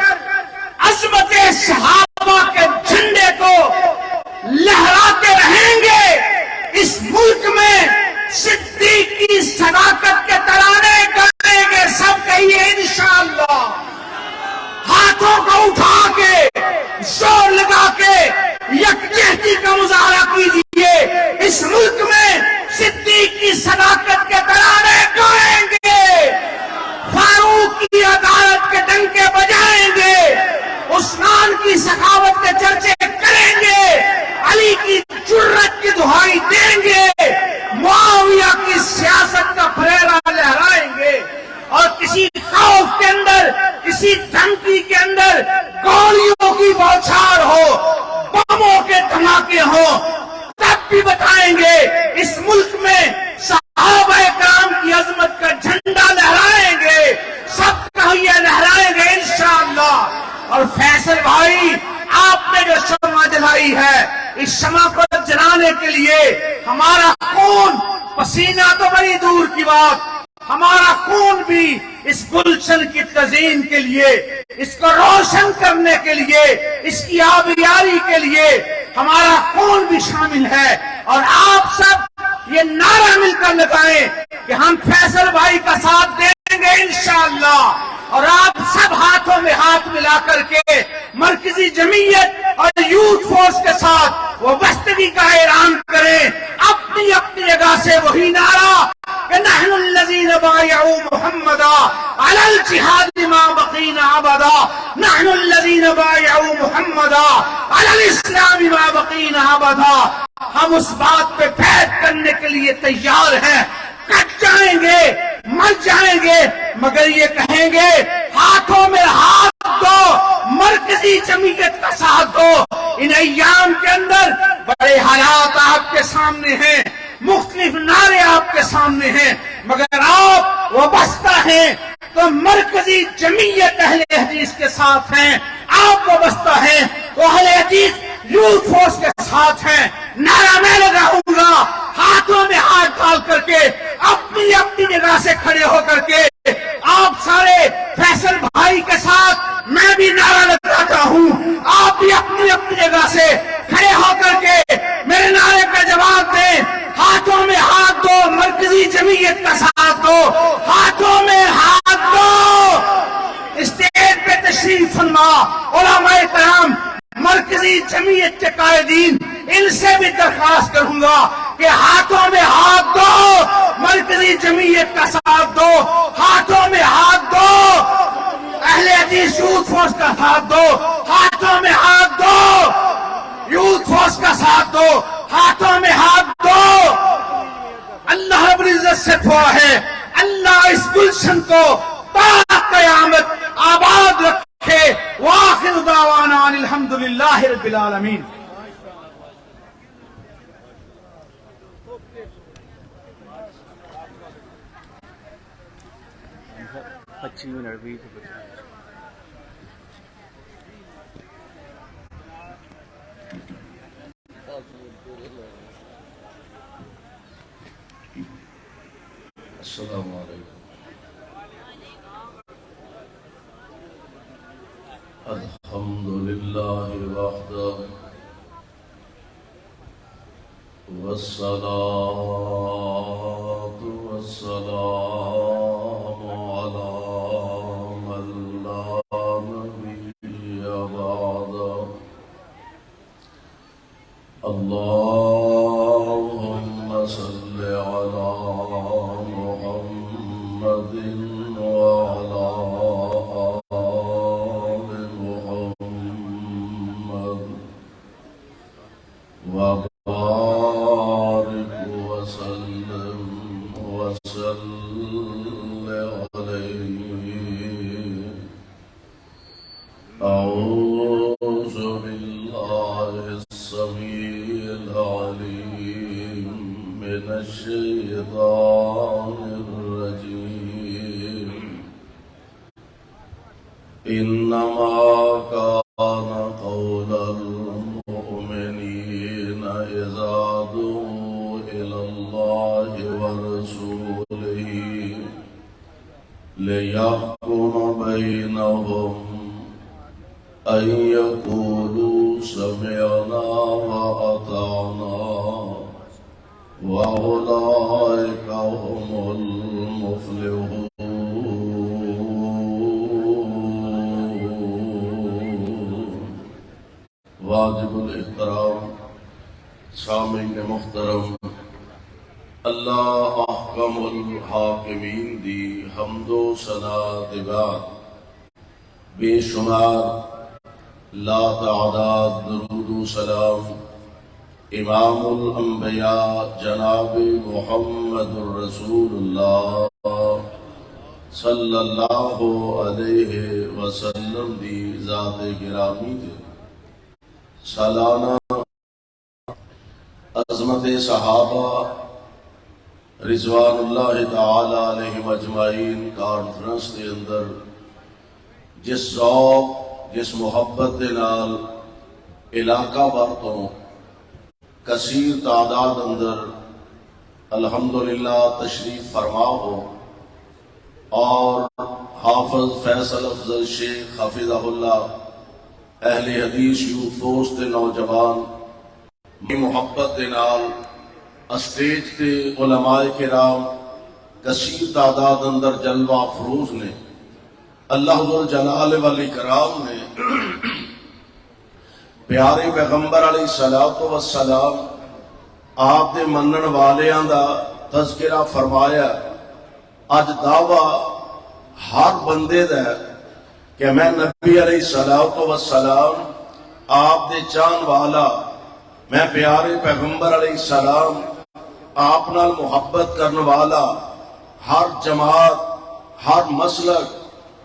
Speaker 4: عظمت صحابہ کے جھنڈے کو لہراتے رہیں گے۔ اس ملک میں صدیق کی صداقت کے ترانے گائیں گے، سب کہیے انشاءاللہ۔ ہاتھوں کو اٹھا کے، زور لگا کے یکجہتی کا مظاہرہ کیجیے۔ اس ملک میں صدیق کی صداقت کے ترانے گائیں گے، فاروق کی عدالت کے ڈنکے بجائیں گے، عثمان کی سخاوت کے چرچے کریں گے، علی کی جرت کی دہائی دیں گے، معاویہ کی سیاست کا پھریرا لہرائیں گے، اور کسی خوف کے اندر، کسی دھمکی کے اندر گولیوں کی بوچھار ہو، بموں کے دھماکے ہوں، تب بھی بتائیں گے اس ملک میں صحابہ کرام کی عظمت کا جھنڈا لہرائیں گے، سب کہیے لہرائیں گے انشاءاللہ۔ اور فیصل بھائی، آپ نے جو شمع جلائی ہے، اس شمع کو جلانے کے لیے ہمارا خون، پسینہ تو بڑی دور کی بات، ہمارا خون بھی اس گلشن کی تزئین کے لیے، اس کو روشن کرنے کے لیے، اس کی آبیاری کے لیے ہمارا خون بھی شامل ہے۔ اور آپ سب یہ نعرہ مل کر لگائیں کہ ہم فیصل بھائی کا ساتھ دیں گے انشاءاللہ، اور آپ سب ہاتھوں میں ہاتھ ملا کر کے مرکزی جمعیت اور یوتھ فورس کے ساتھ وابستگی کا اعلان کریں، اپنی اپنی جگہ سے وہی نعرہ کہ نحن الذین بایعوا محمدا علی الجہاد ما بقینا ابدا، نحن الذین بایعوا محمدا علی الاسلام ما بقینا ابدا۔ ہم اس بات پہ بیعت کرنے کے لیے تیار ہیں، کٹ جائیں گے، مر جائیں گے، مگر یہ کہیں گے ہاتھوں میں ہاتھ دو، مرکزی جمعیت کا ساتھ دو۔ ان ایام کے اندر بڑے حالات آپ کے سامنے ہیں، مختلف نعرے آپ کے سامنے ہیں، مگر آپ وابستہ ہیں تو مرکزی جمعیت اہل حدیث کے ساتھ ہیں، آپ وابستہ ہیں تو اہل حدیث یوتھ فورس کے ساتھ ہیں۔ نعرہ میں لگاؤں گا، ہاتھوں میں ہاتھ ڈال کر کے، اپنی اپنی جگہ سے کھڑے ہو کر کے آپ سارے فیصل بھائی کے ساتھ میں بھی نعرہ لگاتا ہوں، آپ بھی اپنی اپنی جگہ سے کھڑے ہو کر کے میرے نعرے کا جواب دیں۔ ہاتھوں میں ہاتھ دو، مرکزی جمعیت کا ساتھ دو، ہاتھوں میں ہاتھ دو۔ اسٹیج پہ تشریف فرما علماء کرام، مرکزی جمعیت کے قائدین، ان سے بھی درخواست کروں گا کہ ہاتھوں میں ہاتھ دو، مرکزی جمعیت کا ساتھ دو، ہاتھوں میں ہاتھ دو، اہل حدیث یوتھ فورس کا ساتھ دو، ہاتھوں میں ہاتھ دو، یوتھ فورس کا ساتھ دو، ہاتھوں میں ہاتھ دو۔ اللہ رب العزت سے دعا ہے اللہ اس گلشن کو تا قیامت آباد رکھے۔ وآخر دعوانا ان الحمدللہ رب العالمین۔
Speaker 5: السلام علیکم۔ الحمدللہ وحدہ والصلاة والسلام على من اللهم صل على محمد وعلى آل محمد وبارك وسلم عليه. أعوذ بالله السميع العليم من الشيطان الرجيم. إنما كان قول المؤمنين إذا دعوا إلى الله ورسوله ليحكم بينهم أن يقولوا سمعنا وأطعنا وأولئك هم المفلحون. واجب الاحترام سامعین محترم، اللہ احکم الحاکمین دی حمد و ثنا دے بعد بے شمار لا تعداد درود و سلام امام الانبیاء جناب محمد الرسول اللہ صلی اللہ علیہ وسلم دی ذات گرامی دے سالانہ عظمت صحابہ رضوان اللہ تعالی علیہم اجمعین کانفرنس کے اندر جس ذوق جس محبت دے نال علاقہ بھر تو کثیر تعداد اندر الحمدللہ تشریف فرما ہو اور حافظ فیصل افضل شیخ حفظہ اللہ اہل حدیث یوتھ فورس دے نوجوان محبت دے نال اسٹیج تے علماء کرام کثیر تعداد اندر جلوہ افروز نے اللہ ذوالجلال والاکرام نے پیارے پیغمبر علیہ السلام آپ دے منن والیاں دا تذکرہ فرمایا. اج دعویٰ ہر بندے دا ہے کہ میں نبی علیہ السلام آپ دے چان والا، میں پیارے پیغمبر علیہ السلام آپ نال محبت کرنے والا، ہر جماعت، ہر مسلک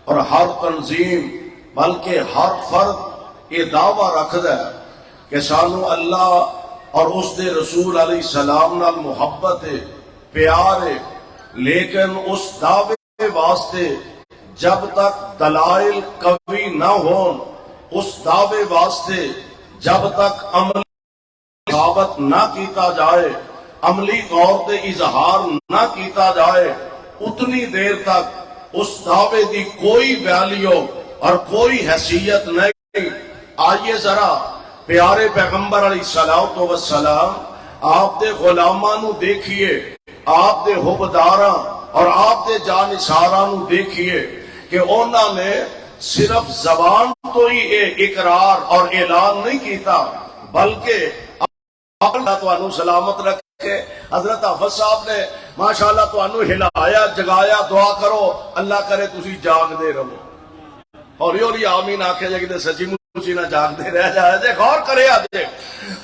Speaker 5: اور ہر تنظیم بلکہ ہر فرد یہ دعویٰ رکھدا ہے کہ سانو اللہ اور اس دے رسول علیہ السلام نال محبت ہے، پیار ہے، لیکن اس دعوے واسطے جب تک دلائل قوی نہ ہون، اس دعوے واسطے جب تک عمل ثابت نہ کیتا جائے، عملی طور پہ اظہار نہ کیتا جائے، اتنی دیر تک اس دعوے دی کوئی ویلیو اور کوئی حیثیت نہیں. آئیے ذرا پیارے پیغمبر علیہ السلام آپ دے غلاماں نو دیکھیے، آپ دے حبداراں اور آپ دے جانثاراں نو دیکھیے کہ انہوں نے صرف زبان تو ہی اقرار اور اعلان نہیں کیتا بلکہ اللہ تانوں سلامت رکھے. حضرت حافظ صاحب نے ماشاءاللہ تانوں ہلایا جگایا، دعا کرو اللہ کرے تسی جاگ دے رہو. ہولی ہولی آمین آکھے جے کہ سچی مچی نہ جاگ دے رہ جائے جے. غور کرے آجے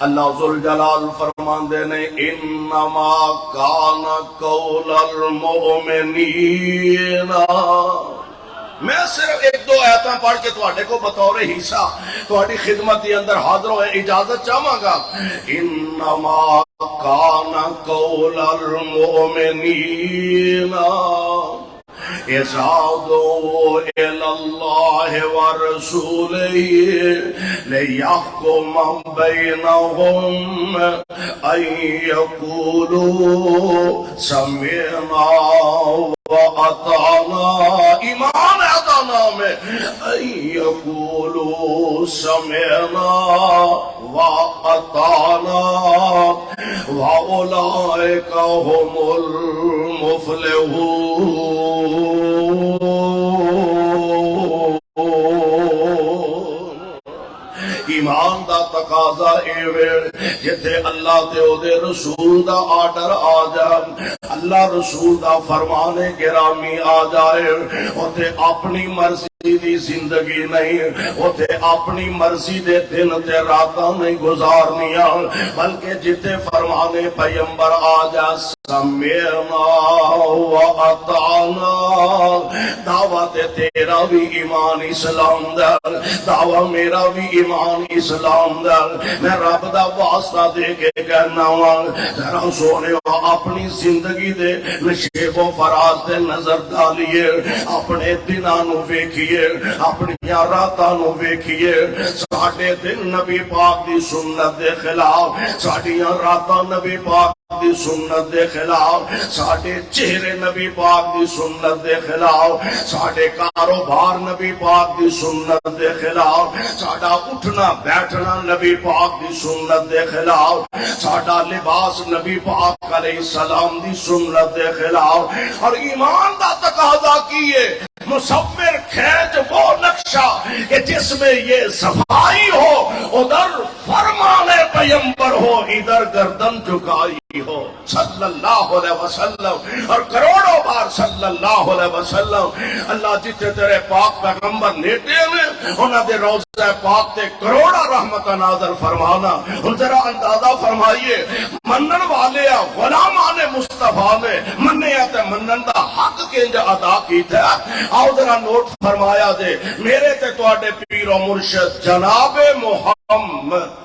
Speaker 5: اللہ ذوالجلال فرمان دے نے انما کان قول المؤمنین. میں صرف ایک دو آیتاں پڑھ کے تواڈے کو بطور حصہ تواڈی خدمت دی اندر حاضر ہوئے اجازت چاہواں گا. انما کان قول المؤمنین اذا دعوا الى الله ورسوله ليحكم بينهم ان يقولوا سمعنا وأطعنا. ایمان اطعنا میں ان يقولوا سمعنا وأطعنا وأولئك هم المفلحون. ایمان دا تقاضا اے وے جتھے اللہ تے او دے رسول دا آرڈر آ جائے، اللہ رسول دا فرمان گرامی آ جائے، اوتھے اپنی مرضی دی زندگی نہیں، اوتھے اپنی مرضی دے دن تے راتاں نہیں گزارنیاں، بلکہ جتھے فرمان پیغمبر آ جائے سمعنا و اطعنا، دعوت تیرا بھی ایمان اسلام دا، دعوت میرا بھی ایمان اسلام دا، میں رب دا واسطہ دے کے کہنا ہوں ذرا سونے اپنی زندگی دے نشیب و فراز دے نظر ڈالیے، اپنے دناں نو ویکھیے، اپنی راتاں نو ویکھیے، ساڈے دن نبی پاک دی سنت دے خلاف، ساڈیاں راتاں نبی پاک دی سنت دے خلاف، ساڈے چہرے نبی پاک دی سنت دے خلاف، ساڈے کاروبار نبی پاک دی سنت دے خلاف، ساڈا اٹھنا بیٹھنا نبی پاک دی سنت دے خلاف، ساڈا لباس نبی پاک علیہ السلام دی سنت دے خلاف، اور ایمان دا تقاضا کیے مصور کھینچ وہ نقشہ کہ جس میں یہ صفائی ہو، ادھر فرمان پیغمبر ہو، ادھر گردن جھکائی ہو صلی اللہ علیہ وسلم، اور کروڑوں بار صلی اللہ علیہ وسلم۔ اللہ جتنے تیرے پاک پیغمبر نیٹے میں انہاں دے روضہ پاک تے کروڑا رحمت نازل فرمانا، ان ذرا اندازہ فرمائیے منن والے غلامان مصطفیٰ نے منیا تے منن دا حق کنج ادا کیتا ہے۔ آؤ ذرا نوٹ فرمایا دے میرے تے تواڈے پیر و مرشد جناب محمد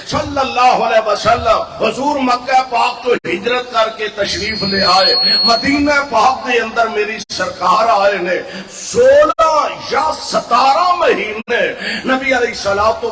Speaker 5: صلی اللہ علیہ وسلم حضور مکہ پاک تو ہجرت کر کے تشریف لے آئے، مدینہ پاک دے اندر میری سرکار آئے نے 16 یا 17 مہینے نبی علیہ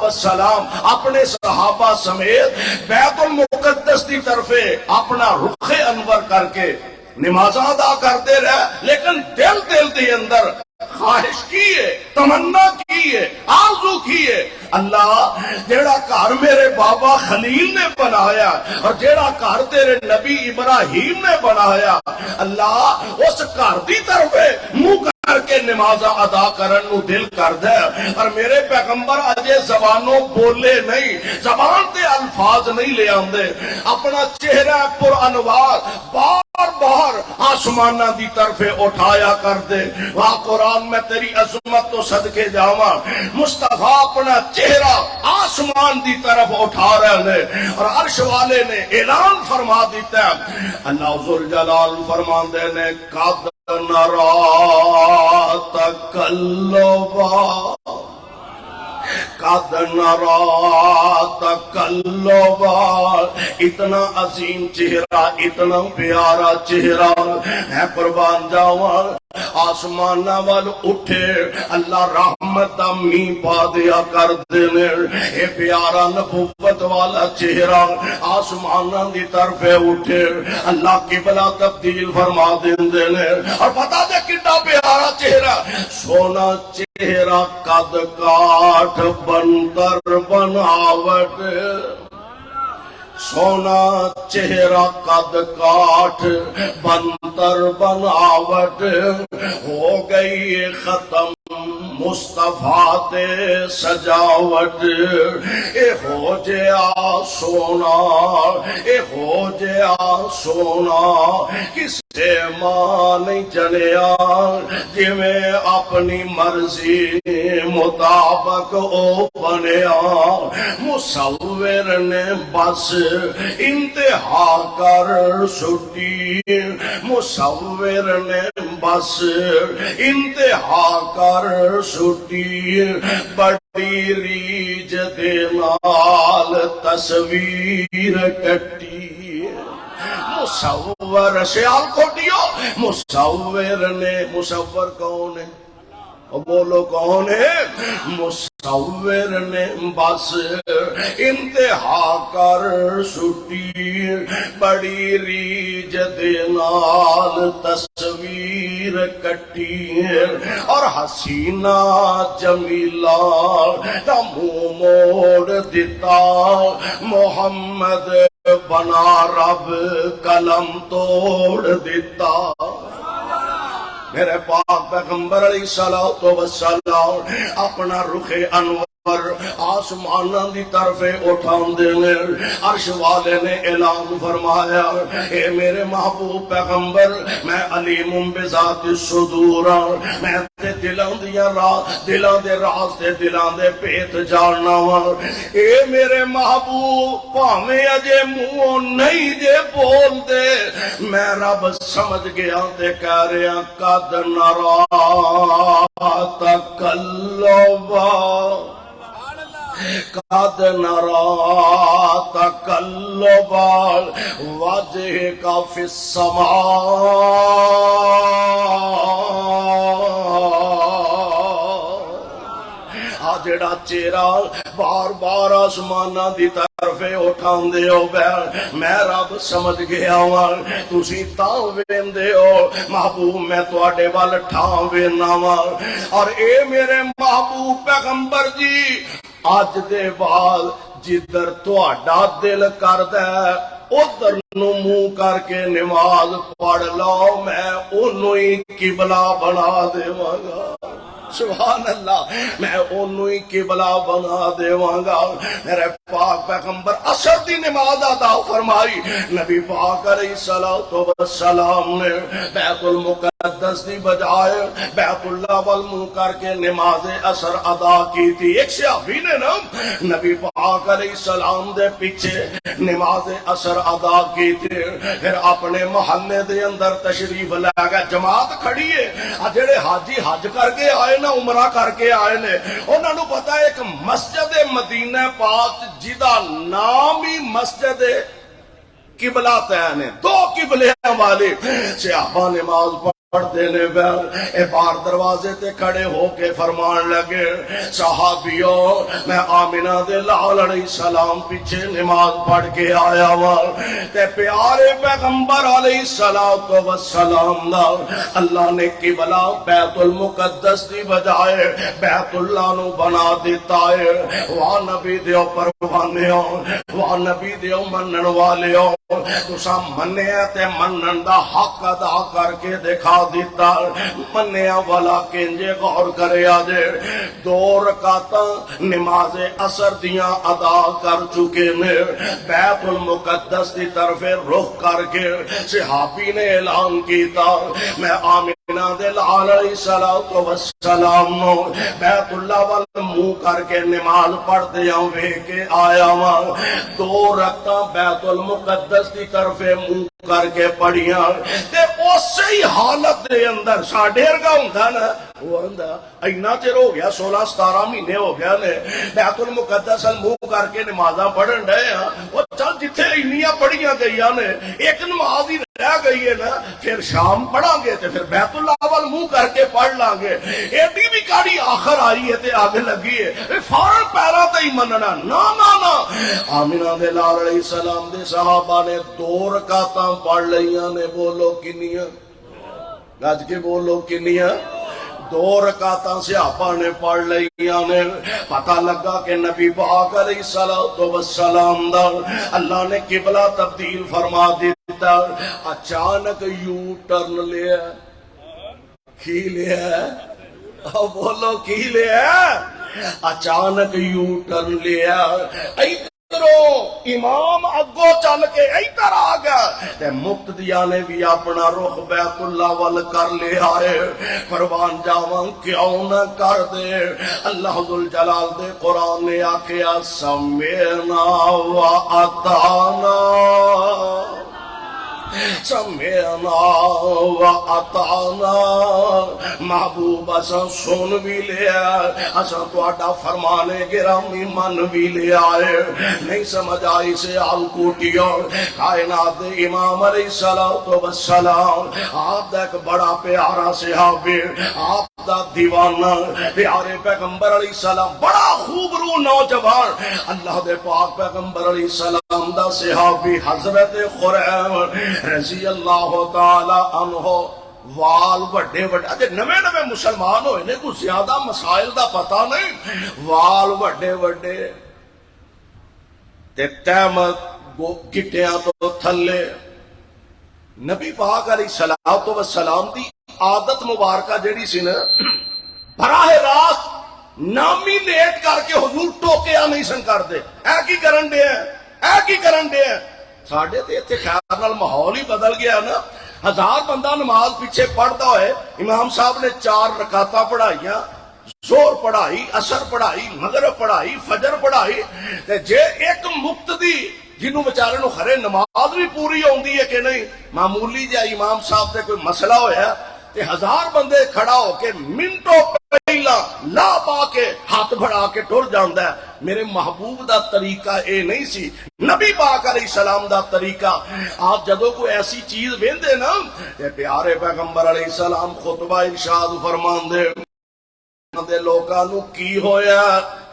Speaker 5: السلام اپنے صحابہ سمیت بیت المقدس دی طرفے اپنا رخ انور کر کے نمازاں ادا کرتے رہے، لیکن دل دے اندر خواہش کیے، تمنا کیے، آرزو کیے اللہ جیڑا گھر میرے بابا خلیل نے بنایا اور جیڑا گھر تیرے نبی ابراہیم نے بنایا، اللہ اس گھر دی طرف منہ کر کے نمازاں ادا کرن نو دل کر دے، اور میرے پیغمبر اجے زبانوں بولے نہیں، زبان تے الفاظ نہیں لے آندے، اپنا چہرہ پر انوار بار آسمانہ دی طرف اٹھایا کر دے۔ وہاں قرآن میں تیری عظمت تو صدقے جاواں، مصطفیٰ اپنا چہرہ آسمان دی طرف اٹھا رہے ہیں، اور عرش والے نے اعلان فرما دیتا ہے، اللہ ذوالجلال فرمان دے نے قد نرا تقلبا، قد نرا تقلبا، اتنا عظیم چہرہ، اتنا پیارا چہرہ ہے، قربان جاواں آسمانہ وال اٹھے اللہ رحمت می پا دیا کر دینے، اے پیارا نبوت والا چہرہ آسمانہ دی طرف اٹھے اللہ قبلہ تبدیل فرما دینے، اور پتا دے کتنا پیارا چہرہ، سونا چہرہ قد کاٹ بنتر بناوٹ، سونا چہرہ قد کاٹ بنتر بناوٹ، ہو گئی ختم مصطفیٰ تے سجاوٹ، اے ہو جیا سونا، اے ہو جیا سونا، کسے ماں نہیں جنیا، جی میں اپنی مرضی مطابق او بنیا، مصور نے بس انتہا کر سٹی، مصور نے بس انتہا کر سٹی، بڑی ریج دے نال تصویر کٹی، مصور سیال کھوٹیو، مصور نے، مصور کون ہے؟ بولو کون ہے؟ مصور نے بس انتہا کر سٹی، بڑی ریج دے نال تصویر کٹی، اور حسینہ جمیلہ دا منہ موڑ دیتا، محمد بنا رب قلم توڑ دیتا، میرے پاک پیغمبر علیہ الصلوۃ والسلام اپنا رخ انور آسمانہ دی طرف اٹھاندے نے، عرش والے نے اعلان فرمایا اے میرے محبوب پیغمبر میں علیم بذات الصدور، میں تے دلاں دے راز تے دلاں دے پیت جاننا وا۔ اے میرے محبوب بھاویں اجے منہوں نہیں جے بول دے، میں رب سمجھ گیا تے کہہ رہا قد نرا تقلبا، قد نرا تقلب وجهك في السماء، جڑا چہرہ بار بار آسمانہ دی طرف اٹھاندے ہو میں رب سمجھ گیا ہاں تسی تاں ویندے ہو محبوب میں تواڈے ول ٹھاں وینا وا۔ اور اے میرے محبوب پیغمبر جی اج دے بعد جدھر تہاڈا دل کردا ہے ادھر نو منہ کر کے نماز پڑھ لو، میں اونوں ہی قبلہ بنا دیواں گا۔ سبحان اللہ، میں اونوں ہی قبلہ بنا دیواں گا۔ میرے پاک پیغمبر عصر دی نماز ادا فرمائی، نبی پاک علیہ الصلوۃ والسلام نے بیت المقدس دی بجائے بیت اللہ وال منہ کر کے نماز عصر ادا کی تھی۔ ایک صحابی نے نا نبی پاک علیہ السلام دے پیچھے نماز عصر ادا کی تھی، پھر اپنے محلے دے اندر تشریف لے گئے، جماعت کھڑی ہے، جڑے حاجی حج کر کے آئے نا عمرہ کر کے آئے نے، انہوں نے پتا ہے ایک مسجد مدینہ پاک جدا نام ہی مسجد قبلہ تین ہے، دو قبلے والے صحابہ نماز پڑھتے نے باہر دروازے تے کھڑے ہو کے فرمان لگے صحابیوں میں آمنہ دے لال علیہ السلام پیچھے نماز پڑھ کے آیا ہوا تے پیارے پیغمبر علیہ السلام دا اللہ نے قبلہ بیت المقدس دی بجائے بیت اللہ نو بنا دیتا ہے۔ وہاں نبی دیو پروانے ہو، وہاں نبی دیو منن والے ہو، تسا منیا تے منن دا حق ادا کر کے دکھا دیتا، منیا والا کنجے غور کرے آجے 2 رکعتاں نماز عصر دیاں ادا کر چکے نے، بیت المقدس دی طرف رخ کر کے صحابی نے اعلان کیتا میں آمینہ دے لال علیہ السلام نو بیت اللہ وال منہ کر کے نماز پڑھ دیاں وے کے آیا ماں 2 رکعتاں بیت المقدس دی طرف منہ کر کے پڑھیاں تے اسی حالت دے اندر ساڈے ورگا ہوندا نا، وہ ہوندا اینا چر ہو گیا 16-17 مہینے ہو گیا نے بیت المقدس منہ کر کے نمازاں پڑھن ڈے ہاں، وہ چل جتھے انیاں پڑھیاں گئیاں نے ایک نماز ہی رہ گئی ہے نا، پھر شام پڑھاں گے تے پھر بیت اللہ وال منہ کر کے پڑھ لیں گے، ایڈی بھی کاڑی آخر آئی ہے تے آگے لگی ہے فوراً پیرا تے ہی مننا نا نا نا۔ آمینہ دے لال علیہ السلام دے صحابہ نے 2 رکعتاں پڑھ لیاں نے، بولو کنیاں گج کے بولو کنیاں، 2 رکعتاں صحابہ نے پڑھ لیاں نے۔ پتہ لگا کہ نبی پاک علیہ السلام دا اللہ نے قبلہ تبدیل فرما دیتا، اچانک یو ٹرن لیا، کی لیا بولو کی لیا، اچانک یو ٹرن لیا، امام اگو چل کے ایتر آ گیا تے مقتدیاں نے بھی اپنا رخ بیت اللہ وال کر لے آئے۔ قربان جاواں کیوں نہ کر دے، اللہ ذوالجلال دے قرآن نے آکھیا سمعنا و اطعنا، سمعنا و اطعنا، محبوب اساں سن بھی لیا، اساں تہاڈا فرمان گرامی من بھی لے آئے۔ نہیں سمجھ آئی سے آلکوٹیوں کائنات امام علیہ السلام آپ دا ایک بڑا پیارا صحابی، آپ دا دیوانہ پیارے پیغمبر علیہ السلام بڑا خوب رو نوجوان اللہ دے پاک پیغمبر علیہ السلام دا صحابی حضرت خریم رضی اللہ تعالی عنہ، وال وڈے وڈے، اجے نوے مسلمان ہوئے نے، کوئی زیادہ مسائل دا پتہ نہیں، وال وڈے وڈے تے تہمت گٹیاں تو تھلے، نبی پاک علیہ السلام دی عادت مبارکہ جیڑی سی نا براہ راست نامینیٹ کر کے حضور ٹوکیا نہیں سن کرتے. اے کی کرن دے اے کی کرن دے ساڈے تے ایتھے خیر نال ماحول ہی بدل گیا نا. 1000 بندہ نماز پیچھے پڑھتا ہوئے امام صاحب نے 4 رکعتاں پڑھائیاں, زور پڑھائی, عصر پڑھائی, مغرب پڑھائی, فجر پڑھائی. تے جے ایک مقتدی جنہوں بیچارے نو خرے نماز بھی پوری ہوندی ہے کہ نہیں, معمولی جا امام صاحب تے کوئی مسئلہ ہویا تے 1000 بندے کھڑا ہو کے منٹوں پہلا لا پا کے ہاتھ بڑھا کے ٹر جاندا ہے. میرے محبوب دا طریقہ اے نہیں سی, نبی پاک علیہ السلام دا طریقہ. آپ جدوں کوئی ایسی چیز ویندے نا تے پیارے پیغمبر علیہ السلام خطبہ ارشاد فرماندے دے لوکاں نو کی ہویا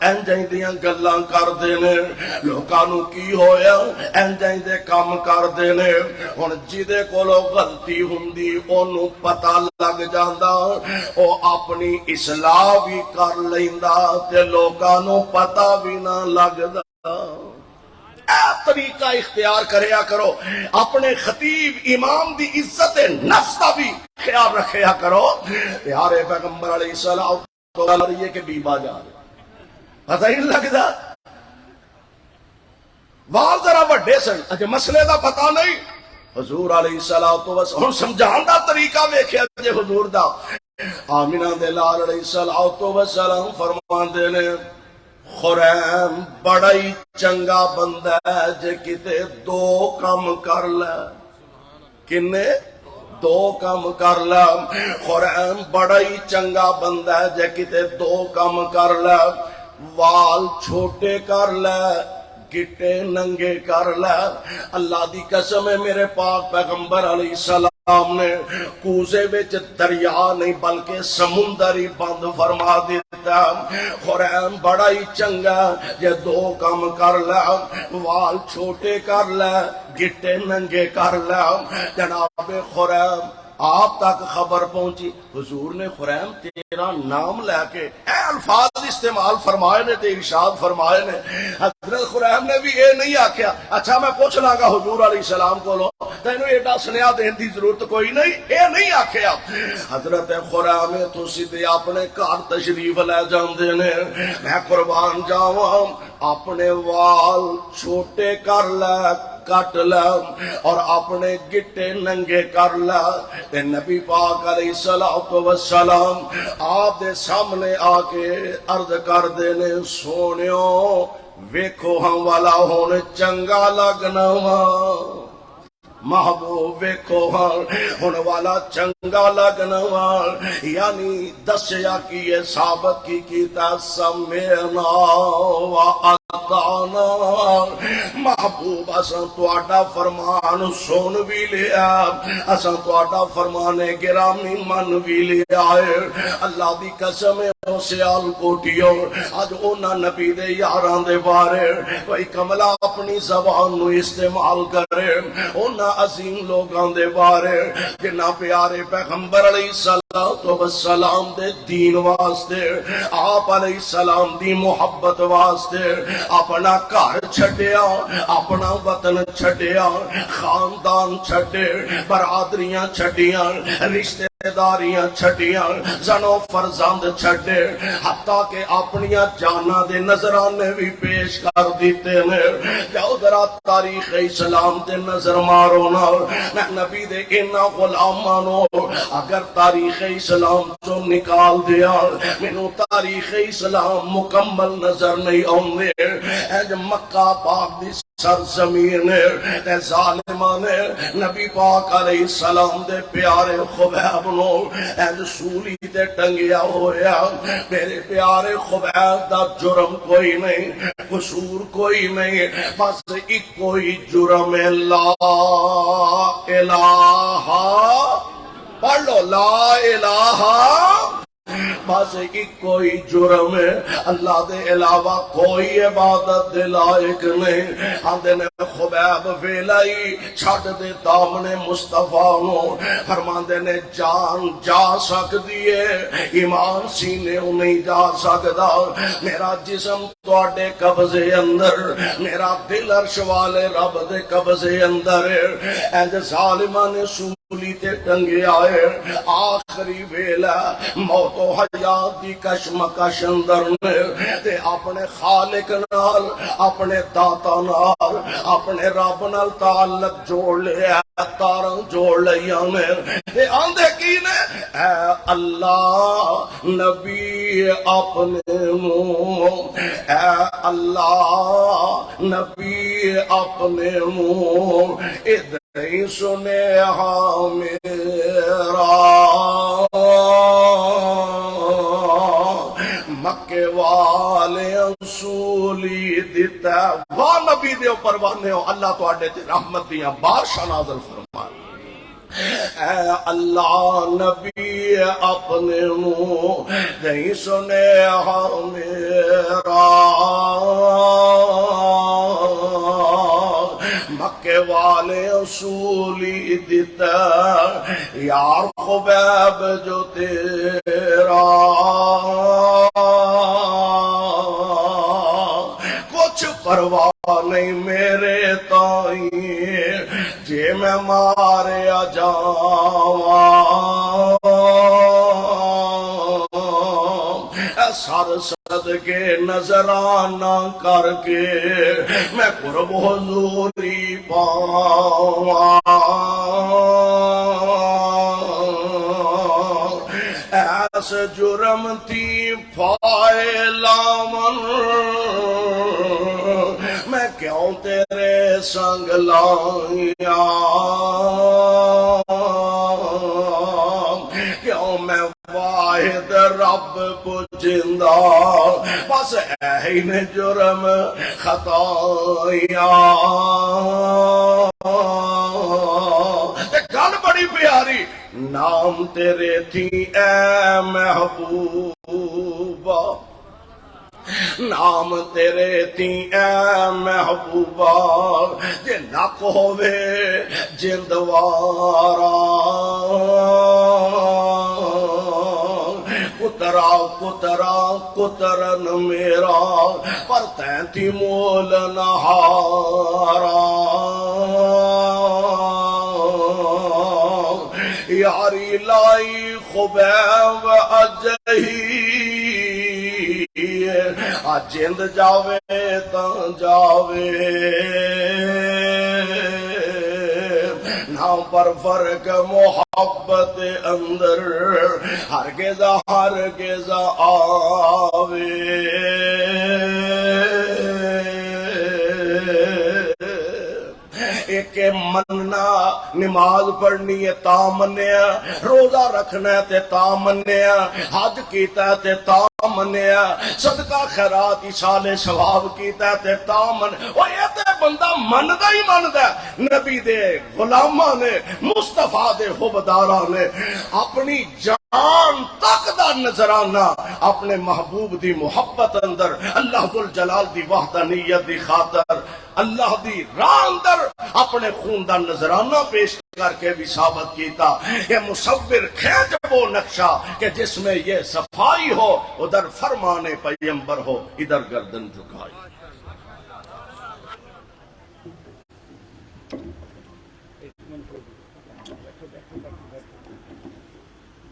Speaker 5: انجاں دیاں گلاں کردے نے, لوکاں نو کی ہویا انجاں دے کام کردے نے. ہن جدے کولوں غلطی ہوندی اونوں پتہ لگ جاندا, او اپنی اصلاح بھی کر لیندا تے لوکاں نو پتہ بھی نہ لگدا. اے طریقہ اختیار کریا کرو. اپنے خطیب امام دی عزت نفس دا بھی خیال رکھیا کرو. پیارے پیغمبر علیہ السلام تو رہی ہے کہ بیبا جا رہے پتہ ہی نہیں لگتا. وال ذرا وڈے سن, اچھا مسئلے دا پتہ نہیں. حضور علیہ السلام ہن سمجھان دا طریقہ ویکھیا جے حضور دا. آمینہ دے لال علیہ السلام فرماندے نے خریم بڑا ہی چنگا بندہ ہے جے کتے 2 کام کر لے. کنے 2 کام کر لے. خریم بڑا ہی چنگا بندہ ہے جے کتے 2 کام کر لے. وال چھوٹے کر لے, گٹے ننگے کر لے. اللہ دی قسم ہے میرے پاک پیغمبر علیہ السلام نے کوزے وچ دریا نہیں بلکہ سمندر ہی بند فرما دیتا. خریم بڑا ہی چنگا جے 2 کام کر لے, وال چھوٹے کر لے, گٹے ننگے کر لے. جناب خریم آپ تک خبر پہنچی, حضور نے خریم تیرا نام لے کے اے الفاظ استعمال فرمائے نے تے ارشاد فرمائے نے. حضرت خریم نے بھی اے نہیں آکھیا اچھا میں پوچھ لاں گا حضور علیہ السلام کو لو تینوں ایڈا سنیا دین دی ضرورت کوئی نہیں, اے نہیں آکھیا. حضرت خریم تو سیدھے اپنے گھر تشریف لے جاندے نے. میں قربان جاواں اپنے وال چھوٹے کر لے, کٹ لے, اور اپنے گٹے ننگے کر لے. تے نبی پاک علیہ السلام آپ دے سامنے آ کے عرض کر دے نے سونیو ویکھو ہم والا ہونے چنگا لگنا وا. محبوب ویکھو ہن والا چنگا لگنا وا. یعنی دسیا کی یہ ثابت کی کیتا سمعنا و اطعنا. محبوب اساں تہاڈا فرمان سن بھی لیا, اساں تہاڈا فرمان گرامی من بھی لیا ہے. اللہ دی قسم ہے سیال کوٹیو اج اونا نبی دے یاراں دے بارے کوئی کملا اپنی زبان نو استعمال کرے. اونا عظیم لوگاں دے بارے جنہ پیارے پیغمبر علیہ السلام دے دین واسطے, آپ علیہ السلام دی محبت واسطے اپنا گھر چھڈیا, اپنا وطن چھڈیا, خاندان چھڈے, برادریاں چھڈیاں, رشتے داریاں چھڈیاں, زنو فرزند چھڈے, حتیٰ کہ اپنیاں جانا دے نظرانے بھی پیش کر دیتے نے. جاؤ ذرا تاریخ اسلام دے نظر مارو نا. میں نبی دے اینا غلامانو اگر تاریخ اسلام جو نکال دیا مینوں تاریخ اسلام مکمل نظر نہیں آوندے. اج مکہ پاک دی سرزمین تے ظالمان نبی پاک علیہ السلام دے پیارے خبیب نو اج سولی تے ٹنگیا ہویا. میرے پیارے خبیب دا جرم کوئی نہیں, قصور کوئی نہیں, بس ایک کوئی جرم ہے لا الہ. پڑھ لو لا الہ, بس ایک کوئی جرم ہے, اللہ دے علاوہ کوئی عبادت دے لائق نہیں. آندے نے خبیب ویلائی چھڑ دے دامنے مصطفیٰ نو. فرماندے نے جان جا سکدی ہے, ایمان سینے نہیں جا سکدا. میرا جسم تواڈے قبضے اندر, میرا دل عرش والے رب دے قبضے اندر ہے. اے ظالماں نے تے ٹنگے آئے آخری ویلا موت و حیات دی کشمکش اندر نے تے اپنے خالق نال اپنے داتا نال اپنے رب نال تعلق جوڑ لیا تاراں جوڑ لیا نے تے آندے کی نے اے اللہ نبی اپنے منہ اے اللہ نبی اپنے منہ ادھر ہی سنے ہاں میرا مکے والے اصولی دیتا واہ نبی دے اوپر وانے ہو اللہ تو آڈے تے رحمت دیاں بارشاہ نازل فرما اے اللہ نبی اپنے منہ نہیں سنے ہاں میرا مکے والے اصولی دیتا یار خبیب جو تیرا کچھ پرواہ نہیں میرے تائیں جے میں ماریا جاواں سر صدقے نظرانہ کر کے میں قرب حضوری پاواں ایس جرم تھی فائلہ من میں کیوں تیرے سنگ لائیاں کیوں میں واحد رب پجندہ بس اے نے جرم خطائیاں گل بڑی پیاری نام تیرے تھی اے محبوبہ نام تیرے تھی اے محبوبہ جے نک ہووے جندوارا کترن میرا پر تینتی مول نہارا یاری لائی خبیب اجہی جند جاوے تاں جاوے نام پر فرق محبت اندر ہرگز آوے ایک مننا نماز پڑھنی ہے تا منیا روزہ رکھنا ہے تے تا منیا حج کیتا ہے تے تا منیا صدقہ خیرات ایصال ثواب کیتا ہے تے تا من او یہ تے بندہ مندا ہی مندا نبی دے غلاماں نے مصطفیٰ دے حبداراں نے اپنی جان تک دا نظرانہ اپنے محبوب دی محبت اندر اللہ ذوالجلال دی وحدانیت دی خاطر اللہ دی راہ اندر اپنے خون دا نظرانہ پیش کر کے بھی ثابت کیتا یہ مصور کھینچ وہ نقشہ کہ جس میں یہ صفائی ہو ادھر فرمان پیغمبر ہو ادھر گردن جھکائی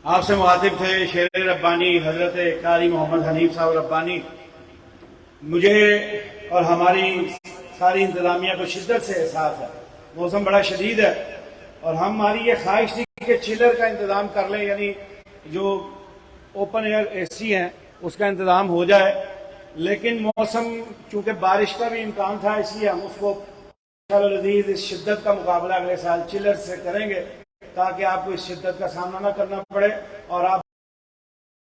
Speaker 1: آپ سے مخاطب تھے شیر ربانی حضرت قاری محمد حنیف صاحب ربانی مجھے اور ہماری ساری انتظامیہ کو شدت سے احساس ہے موسم بڑا شدید ہے اور ہماری یہ خواہش تھی کہ چلر کا انتظام کر لیں یعنی جو اوپن ایئر اے سی ہیں اس کا انتظام ہو جائے لیکن موسم چونکہ بارش کا بھی امکان تھا اس لیے ہم اس کو لذیذ اس شدت کا مقابلہ اگلے سال چلر سے کریں گے تاکہ آپ کو اس شدت کا سامنا نہ کرنا پڑے اور آپ